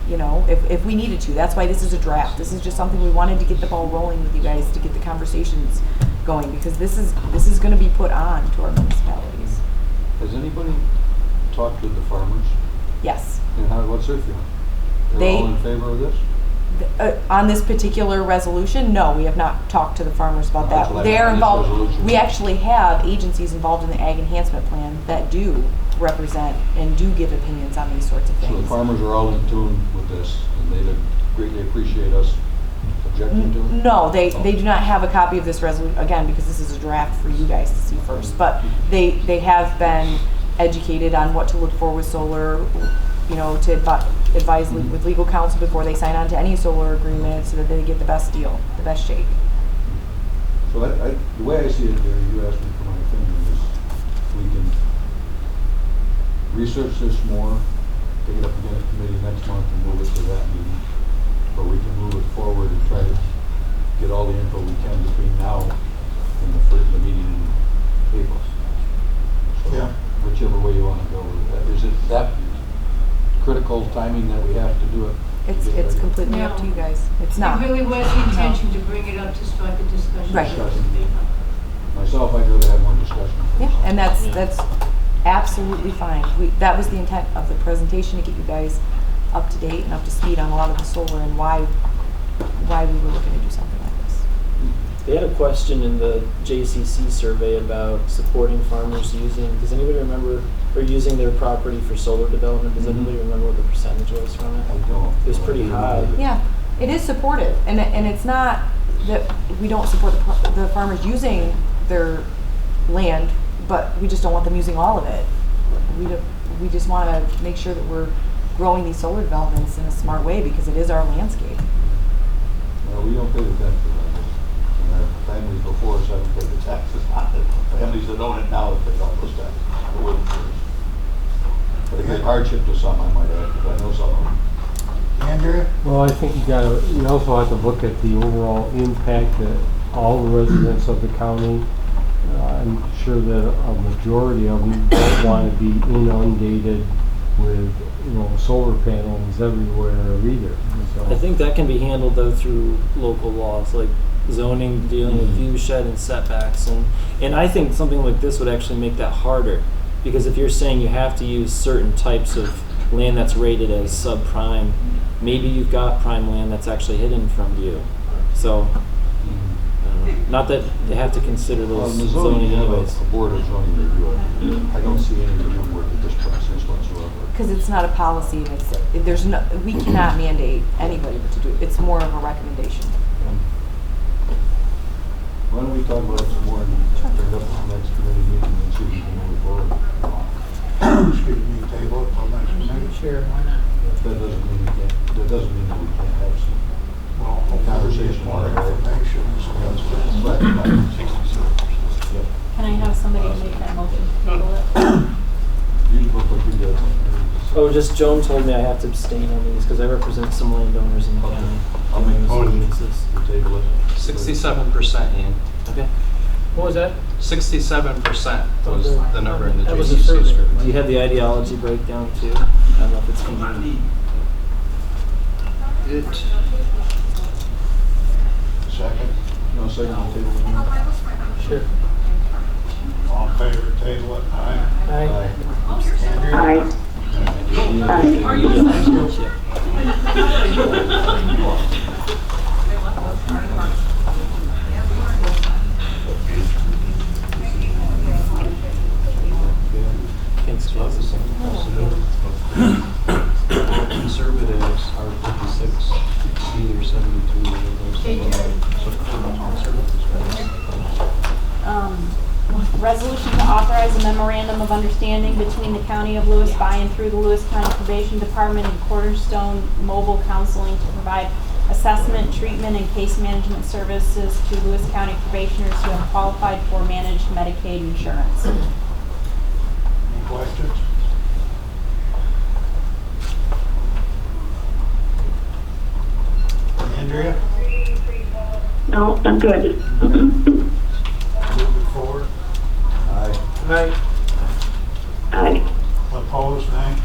if we needed to. That's why this is a draft. This is just something we wanted to get the ball rolling with you guys, to get the conversations going, because this is going to be put on to our municipalities. Has anybody talked with the farmers? Yes. And what's their feeling? They're all in favor of this? On this particular resolution, no, we have not talked to the farmers about that. They are involved. We actually have agencies involved in the Ag Enhancement Plan that do represent and do give opinions on these sorts of things. So the farmers are all in tune with this, and they greatly appreciate us objecting to it? No, they do not have a copy of this resolution, again, because this is a draft for you guys to see first. But they have been educated on what to look for with solar, advise with legal counsel before they sign on to any solar agreement so that they get the best deal, the best shake. So the way I see it, Gary, you asked me for my opinion, is we can research this more, take it up again at committee next month and move it to that meeting. Or we can move it forward and try to get all the info we can between now and the meeting in April. So Yeah. whichever way you want to go with that. Is it that critical timing that we have to do it? It's completely up to you guys. It's not. It really was the intention to bring it up to start the discussion. Right. Myself, I'd rather have more discussion. Yeah, and that's absolutely fine. That was the intent of the presentation, to get you guys up to date and up to speed on a lot of the solar and why we were looking to do something like this. They had a question in the JCC survey about supporting farmers does anybody remember, or using their property for solar development? Does anybody remember what the percentage was from it? I don't. It was pretty high. Yeah, it is supportive, and it's not that we don't support the farmers using their land, but we just don't want them using all of it. We just want to make sure that we're growing these solar developments in a smart way because it is our landscape. Well, we don't pay the taxes on this. And our families before us haven't paid the taxes on it. Families that own it now have paid all those taxes. It wasn't theirs. But a great hardship to some, I might add, because I know some of them. Andrea? Well, I think you also have to look at the overall impact that all the residents of the county, I'm sure that a majority of them don't want to be inundated with, solar panels everywhere either. So, I think that can be handled though through local laws, like zoning, dealing with view shed and setbacks, and I think something like this would actually make that harder, because if you're saying you have to use certain types of land that's rated as subprime, maybe you've got prime land that's actually hidden from view. So, not that they have to consider those the zoning you have anyways. a board of zoning review. I don't see any room work at this process whatsoever. Because it's not a policy, and we cannot mandate anybody to do it. It's more of a recommendation. Why don't we talk about it some more and bring it up at the next committee meeting and see if we can move it forward? Excuse me, table it till next meeting. Sure, why not? That doesn't mean that we can't have some Well, hopefully conversation more on it. information, so that's Right. Yep. Can I have somebody make that motion to table it? You look like you did. Oh, just Joan told me I have to abstain on these because I represent some landowners in the Okay. county. I'll make a motion Ordinances. to table it. 67%, Ian. Okay. What was that? 67% was the number in the That was a JCC survey. Do survey. you have the ideology breakdown too? I don't know if it's convenient. Second? No, second on table. Sure. all in favor of table it, aye? Aye. Andrea? Aye. Are you? Conservatives are 56, either 72 or Resolution to authorize a memorandum of understanding between the County of Lewis by and through the Lewis County Probation Department and Cornerstone Mobile Counseling to provide assessment, treatment, and case management services to Lewis County probationers who have qualified for managed Medicaid insurance. Any questions? Andrea? No, I'm good. Move it forward. Aye. Aye. Aye. Opposed, nay?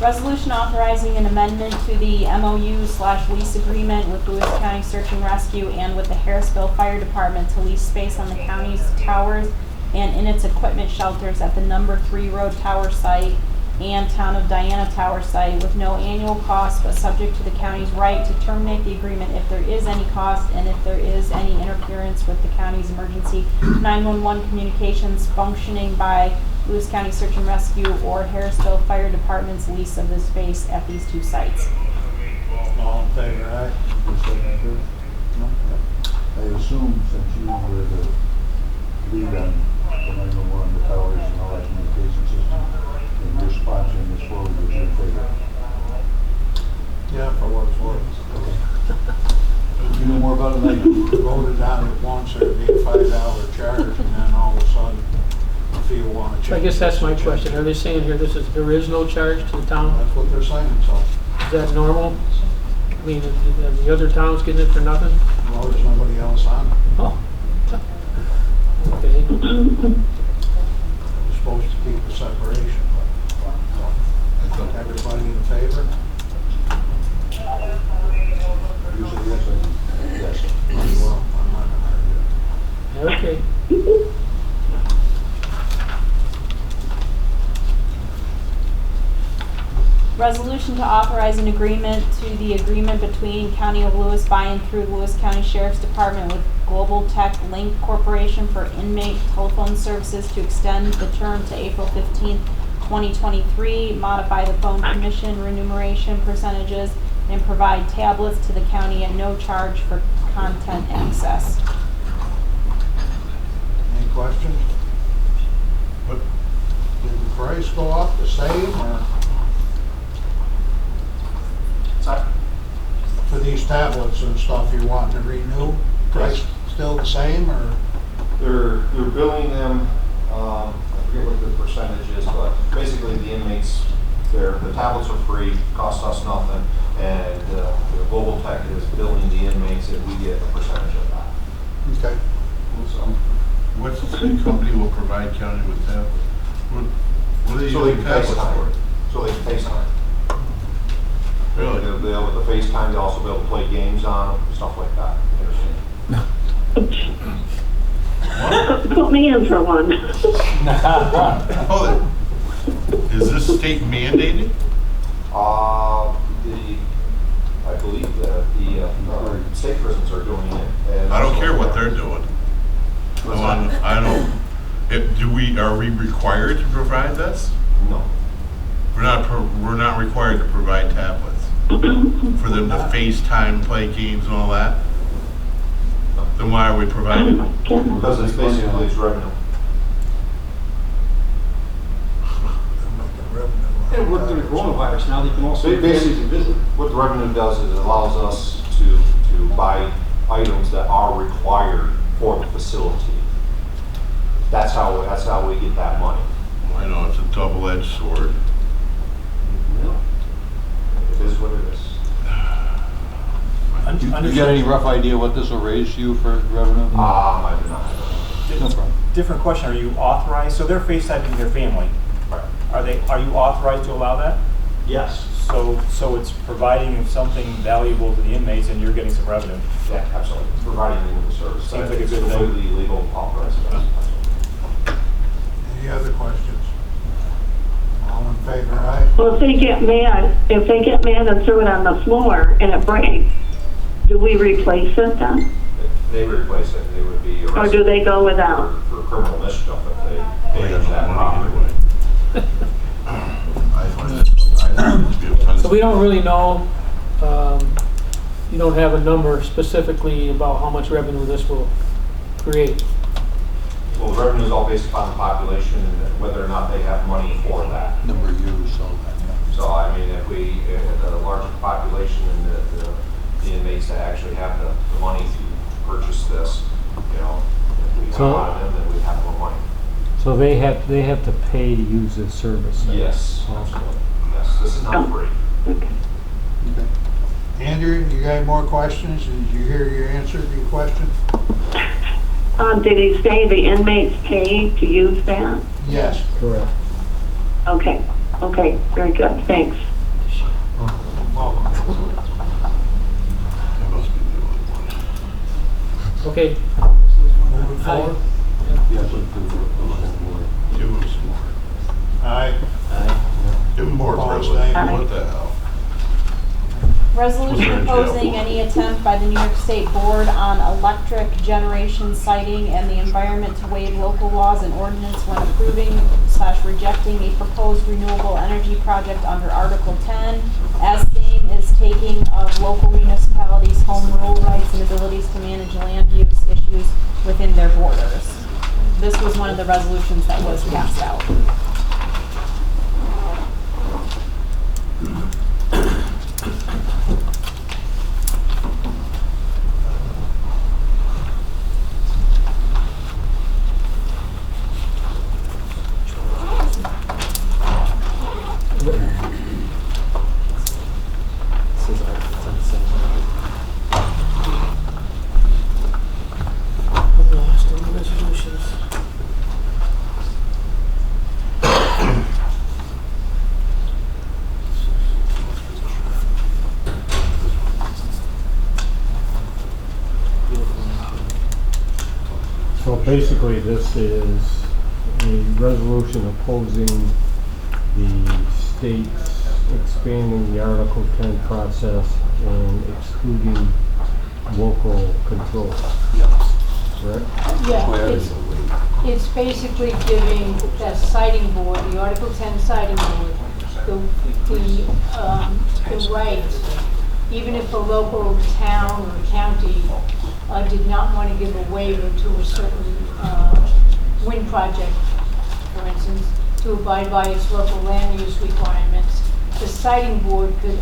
Resolution authorizing an amendment to the MOU/lease agreement with Lewis County Search and Rescue and with the Harrisville Fire Department to lease space on the county's towers and in its equipment shelters at the number 3 Road Tower site and Town of Diana Tower site with no annual cost, but subject to the county's right to terminate the agreement if there is any cost and if there is any interference with the county's emergency 911 communications functioning by Lewis County Search and Rescue or Harrisville Fire Department's lease of the space at these two sites. All in favor, aye? I assume since you were the lead on the 911, the towers and all that communication system, and you're sponsoring this forward, that you're in favor. Yeah, for what it's worth. You know more about it than I do. Voted down at once, there'd be a $5 charge, and then all of a sudden, if you want to change. So I guess that's my change question. it. Are they saying here there is no charge to the town? That's what they're saying, so, Is that normal? I mean, are the other towns getting it for nothing? well, there's nobody else on. Oh. Okay. We're supposed to keep the separation, but everybody in favor? Usually, yes, yes. Well, I'm not gonna argue. Okay. Resolution to authorize an agreement to the agreement between County of Lewis by and through Lewis County Sheriff's Department with Global Tech Link Corporation for inmate telephone services to extend the term to April 15th, 2023, modify the phone commission remuneration percentages, and provide tablets to the county at no charge for content access. Any questions? But did the price go up the same, or for these tablets and stuff you want to renew? Price still the same, or? They're billing them, I forget what the percentage is, but basically the inmates, the tablets are free, cost us nothing, and the Global Tech is billing the inmates and we get a percentage of that. Okay. What's the company will provide county with tablets? What do they So they use can tablets FaceTime. for? So they can FaceTime. Really? They'll be able to FaceTime, they'll also be able to play games on them, stuff like that. Put me in for one. Oh, is this state mandated? I believe that the state prisons are doing it. And I don't care what they're doing. Are we required to provide this? No. We're not required to provide tablets for them to FaceTime, play games and all that. Then why are we providing them? Because it's basically it's revenue. And we're through the coronavirus now, they can also Basically, visit. what the revenue does is it allows us to buy items that are required for the facility. That's how we get that money. I know it's a double-edged sword. It is what it is. You got any rough idea what this will raise you for revenue? I do not. No problem. Different question, are you authorized, so they're FaceTiming their family. Right. Are you authorized to allow that? Yes. So it's providing something valuable to the inmates and you're getting some revenue? Yeah, absolutely. It's providing legal service. Seems like a It's good thing. completely legal, authorized. Any other questions? All in favor, aye? Well, if they get mad and throw it on the floor and it breaks, do we replace it then? They would replace it, they would be Or arrested do they go without? for criminal mischief if they damage that Money property. anyway. I find it to be offensive. So we don't really know, you don't have a number specifically about how much revenue this will create. Well, the revenue is all based upon the population and whether or not they have money for that. Number of use, all that. So, I mean, if the larger population and the inmates that actually have the money to purchase this, you know, if we have a lot of them, then we have more money. So they have to pay to use this service? then? Yes, absolutely. Yes, this is not free. Andrew, you got any more questions? Did you hear your answer to your question? Did he say the inmates pay to use that? Yes. Correct. Okay, very good, thanks. Welcome. That must be the only one. Okay. Moving forward? Yes, let's do it. Give them some more. Aye. Give them more, Opposed, President. nay. What the hell? Resolution Was there a jail opposing for? any attempt by the New York State Board on electric generation siting and the environment to waive local laws and ordinance when approving/rejecting a proposed renewable energy project under Article 10, as same is taking of local municipalities' home rule rights and abilities to manage land use issues within their borders. This was one of the resolutions that was passed out. basically, this is a resolution opposing the state's expanding the Article 10 process and excluding local control. Right? Yeah, it's basically giving that siting board, the Article 10 siting board, the right, even if a local town or county did not want to give a waiver to a certain wind project, for instance, to abide by its local land use requirements, the siting board could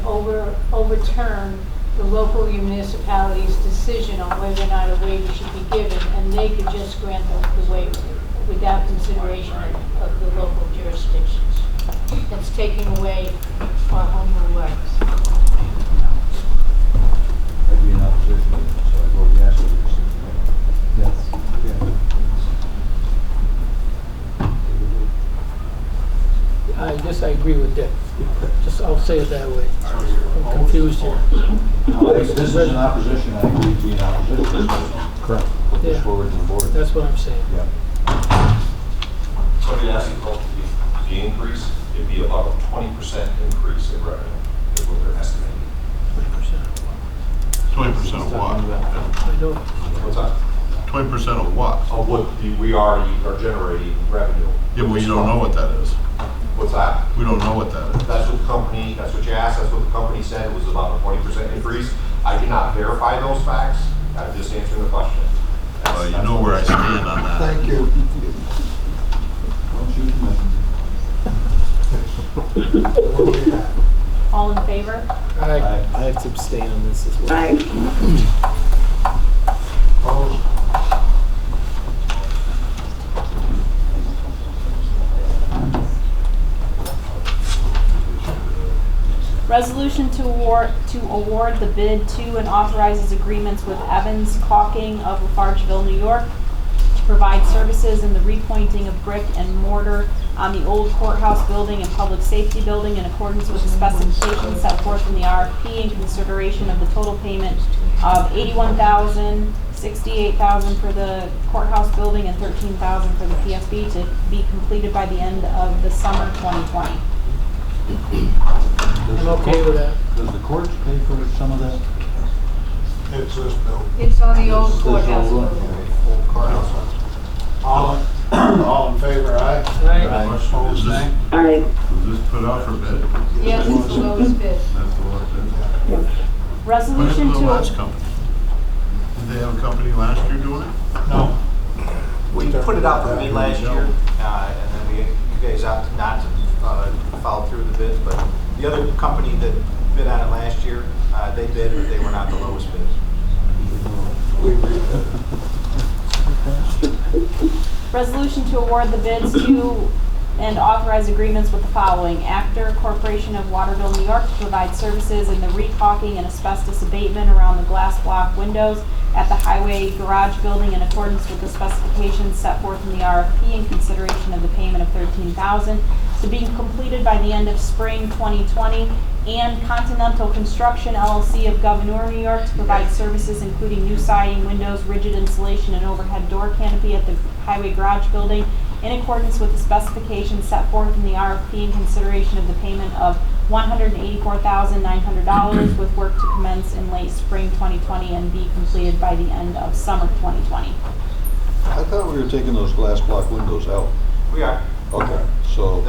overturn the local municipality's decision on whether or not a waiver should be given, and they could just grant the waiver without consideration of the local jurisdictions. That's taking away our home rule rights. I'd be in opposition to it, so I vote yes. I guess I agree with Dick. Just, I'll say it that way. I'm confused here. If this is in opposition, I agree to be in opposition. Correct. Put this Yeah. forward to the board. That's what I'm saying. Yeah. Somebody asked the increase, it'd be about a 20% increase in revenue, is what they're estimating. 20% of what? I know. What's that? 20% of what? Of what we already are generating revenue. Yeah, but you don't know what that is. What's that? We don't know what that is. That's what the company, that's what you asked, that's what the company said, it was about a 20% increase. I cannot verify those facts, I'm just answering the question. You know where I stand on that. Thank you. Don't shoot the messenger. All in favor? I have to abstain on this as well. Opposed? Resolution to award the bid to and authorizes agreements with Evans Caulking of Lafargeville, New York to provide services in the repointing of brick and mortar on the old courthouse building and public safety building in accordance with the specifications set forth in the RFP in consideration of the total payment of $81,000, $68,000 for the courthouse building and $13,000 for the PSB to be completed by the end of the summer 2020. I'm okay with that. Does the courts pay for some of that? It's this bill. It's on the old courthouse This old building. one? Old courthouse. All in favor, aye? Right. Opposed, nay? Was this put out for bid? Yes, it's the lowest bid. That's the lowest bid. What happened Resolution to the to last company? Did they have a company last year doing it? No. We put it out for bid last year, and then you guys opted not to follow through the bids, but the other company that bid on it last year, they bid, but they were not the lowest bid. Resolution to award the bids to and authorize agreements with the following. Actor Corporation of Waterville, New York to provide services in the recaulking and asbestos abatement around the glass block windows at the highway garage building in accordance with the specifications set forth in the RFP in consideration of the payment of $13,000 to be completed by the end of spring 2020. And Continental Construction LLC of Gouverneur, New York to provide services including new siding, windows, rigid insulation, and overhead door canopy at the highway garage building in accordance with the specifications set forth in the RFP in consideration of the payment of $184,900 with work to commence in late spring 2020 and be completed by the end of summer 2020. I thought we were taking those glass block windows out. We are. Okay, so.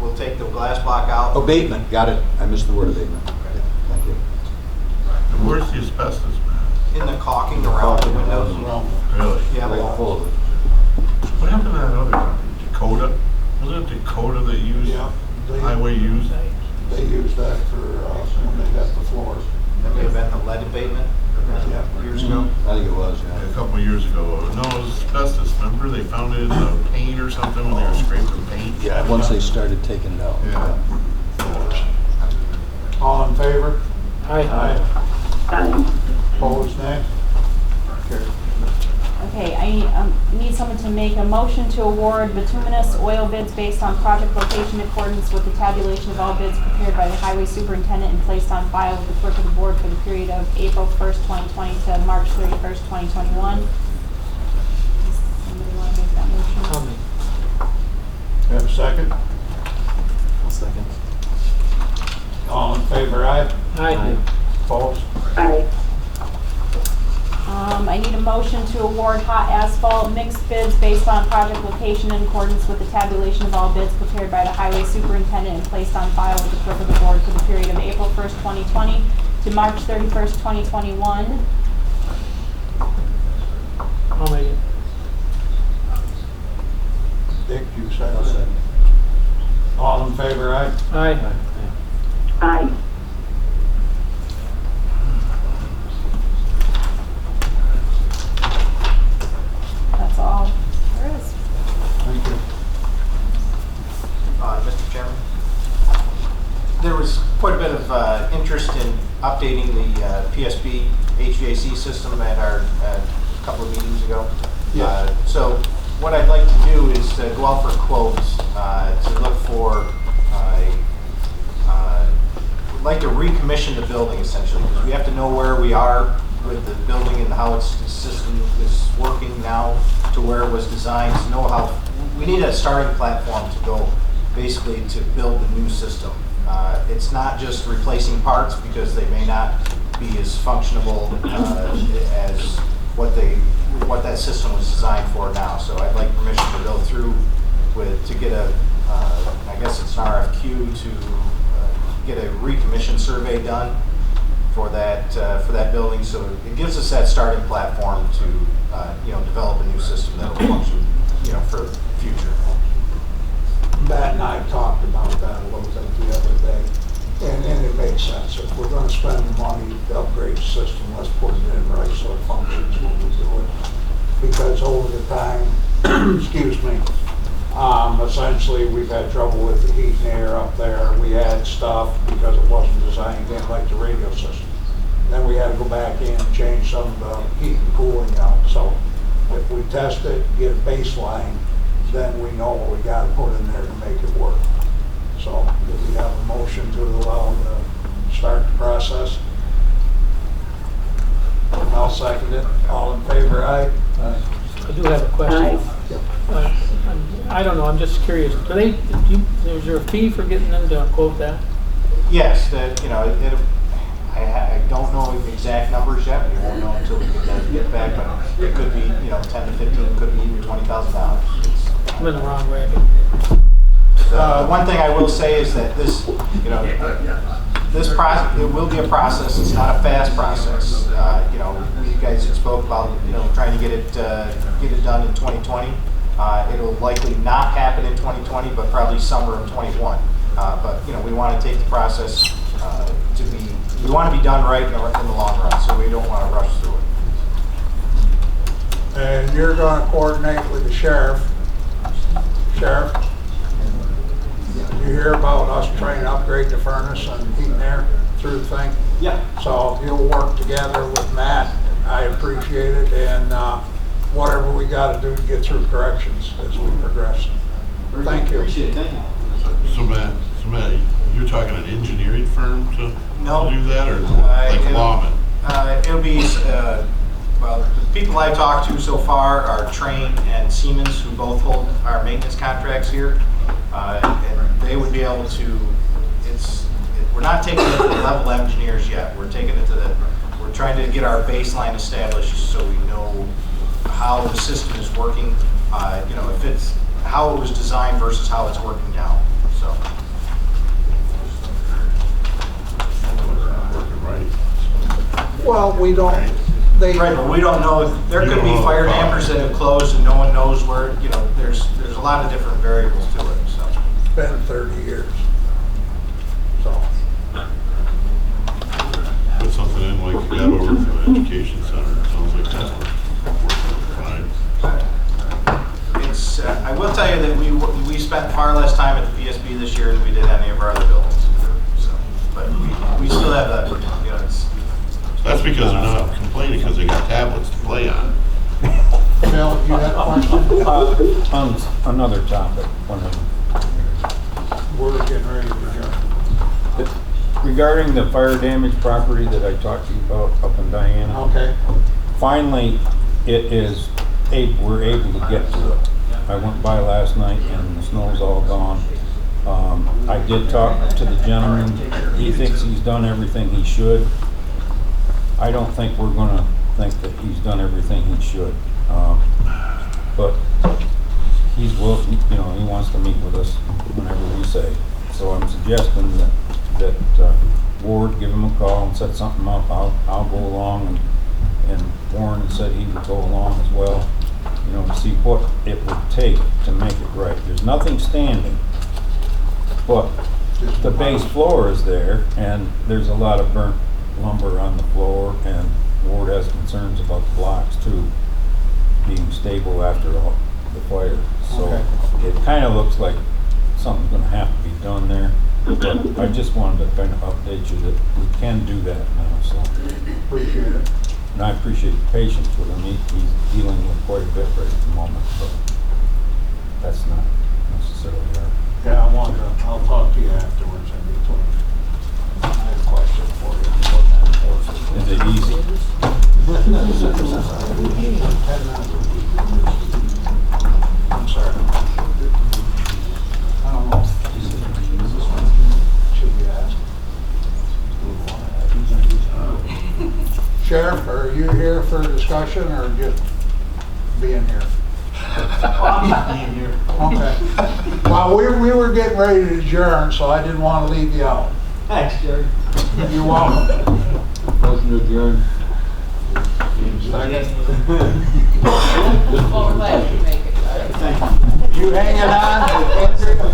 We'll take the glass block out. Abatement, got it. I missed the word abatement. Okay, thank you. And where's the asbestos, man? In the caulking around the windows. Really? Yeah, All full of it. What happened to that other company? Dakota? Wasn't it Dakota that used, Highway used? They use that for, when they got the floors. That may have been the lead abatement years ago. I think it was, yeah. A couple of years ago. No, it was asbestos. Remember they found it in the paint or something when they were scraping paint? Yeah, once they started taking it out. Yeah. All in favor? Aye. Opposed, nay? Carried. Okay, I need someone to make a motion to award bituminous oil bids based on project location in accordance with the tabulation of all bids prepared by the highway superintendent and placed on file with the clerk of the board for the period of April 1st, 2020 to March 31st, 2021. Have a second? I'll second. All in favor, aye? Aye. Opposed? Aye. I need a motion to award hot asphalt mixed bids based on project location in accordance with the tabulation of all bids prepared by the highway superintendent and placed on file with the clerk of the board for the period of April 1st, 2020 to March 31st, 2021. I'll make it. Dick, you second? All in favor, aye? Aye. Aye. That's all there is. Thank you. Mr. Chairman, there was quite a bit of interest in updating the PSB HVAC system at our a couple of meetings ago. Yes. So what I'd like to do is go out for quotes to look for we'd like to recommission the building essentially, because we have to know where we are with the building and how its system is working now to where it was designed, to know how, we need a starting platform to go basically to build the new system. It's not just replacing parts because they may not be as functionable as what that system was designed for now. So I'd like permission to go through to get a, I guess it's an RFQ to get a recommission survey done for that building. So it gives us that starting platform to develop a new system that will function for the future. Matt and I talked about that a little bit the other day, and it makes sense. If we're gonna spend the money to upgrade the system, let's put it in right so it functions when we do it. Because over the time, excuse me, essentially we've had trouble with the heat and air up there. We had stuff because it wasn't designed in like the radio system. Then we had to go back in and change some of the heat and cooling out. So if we test it, get a baseline, then we know what we got to put in there to make it work. So if we have a motion to allow them to start the process, I'll second it. All in favor, aye? Aye. I do have a question. I don't know, I'm just curious. Is there a fee for getting them to quote that? Yes, I don't know the exact numbers yet. We won't know until we get back, but it could be 10 to 15, could be even $20,000. I'm in the wrong way. One thing I will say is that this process, it will be a process. It's not a fast process. You guys had spoke about trying to get it done in 2020. It'll likely not happen in 2020, but probably summer of 21. But we want to take the process we want to be done right in the long run, so we don't want to rush through it. And you're going to coordinate with the sheriff. Sheriff, you hear about us trying to upgrade the furnace and heat and air through the thing? Yeah. So you'll work together with Matt. I appreciate it, and whatever we got to do to get through corrections as we progress. Thank you. Appreciate it. Thank you. So Matt, you're talking an engineering firm to No. do that, or like lawmen? It'll be, well, the people I've talked to so far are Train and Siemens, who both hold our maintenance contracts here. And they would be able to, we're not taking it to the level of engineers yet. We're taking it to we're trying to get our baseline established so we know how the system is working, if it's, how it was designed versus how it's working now, so. Well, we don't. Right, but we don't know. There could be fire dampers that have closed and no one knows where. There's a lot of different variables to it. So. It's been 30 years. So. Put something in like you got over from the education center. It sounds like that working fine. It's. I will tell you that we spent far less time at the PSB this year than we did any of our other buildings. So, but we still have that. That's because they're not complaining because they got tablets to play on. Bill, you had a question? On another topic, We're getting ready to adjourn. regarding the fire damage property that I talked to you about up in Diana. Okay. Finally, we're able to get to it. I went by last night and the snow's all gone. I did talk to the gentleman. He thinks he's done everything he should. I don't think we're gonna think that he's done everything he should. But he's willing, you know, he wants to meet with us whenever we say. So I'm suggesting that Ward give him a call and set something up. I'll go along, and Warren said he would go along as well, you know, to see what it would take to make it right. There's nothing standing, but the base floor is there, and there's a lot of burnt lumber on the floor, and Ward has concerns about the blocks too, being stable after all the fire. So it kind of looks like something's gonna have to be done there. But I just wanted to kind of update you that we can do that now, so. Appreciate it. And I appreciate the patience with him. He's dealing with quite a bit right at the moment, but that's not necessarily our. Yeah, I'll talk to you afterwards in between. I have a question for you. Is it easy? 10 minutes. I'm sorry. I don't know. Should we ask? Sheriff, are you here for discussion or just being here? Being here. Okay. Well, we were getting ready to adjourn, so I didn't want to leave you out. Thanks, Jerry. You're welcome. Motion to adjourn. Second. Thank you. You hanging on?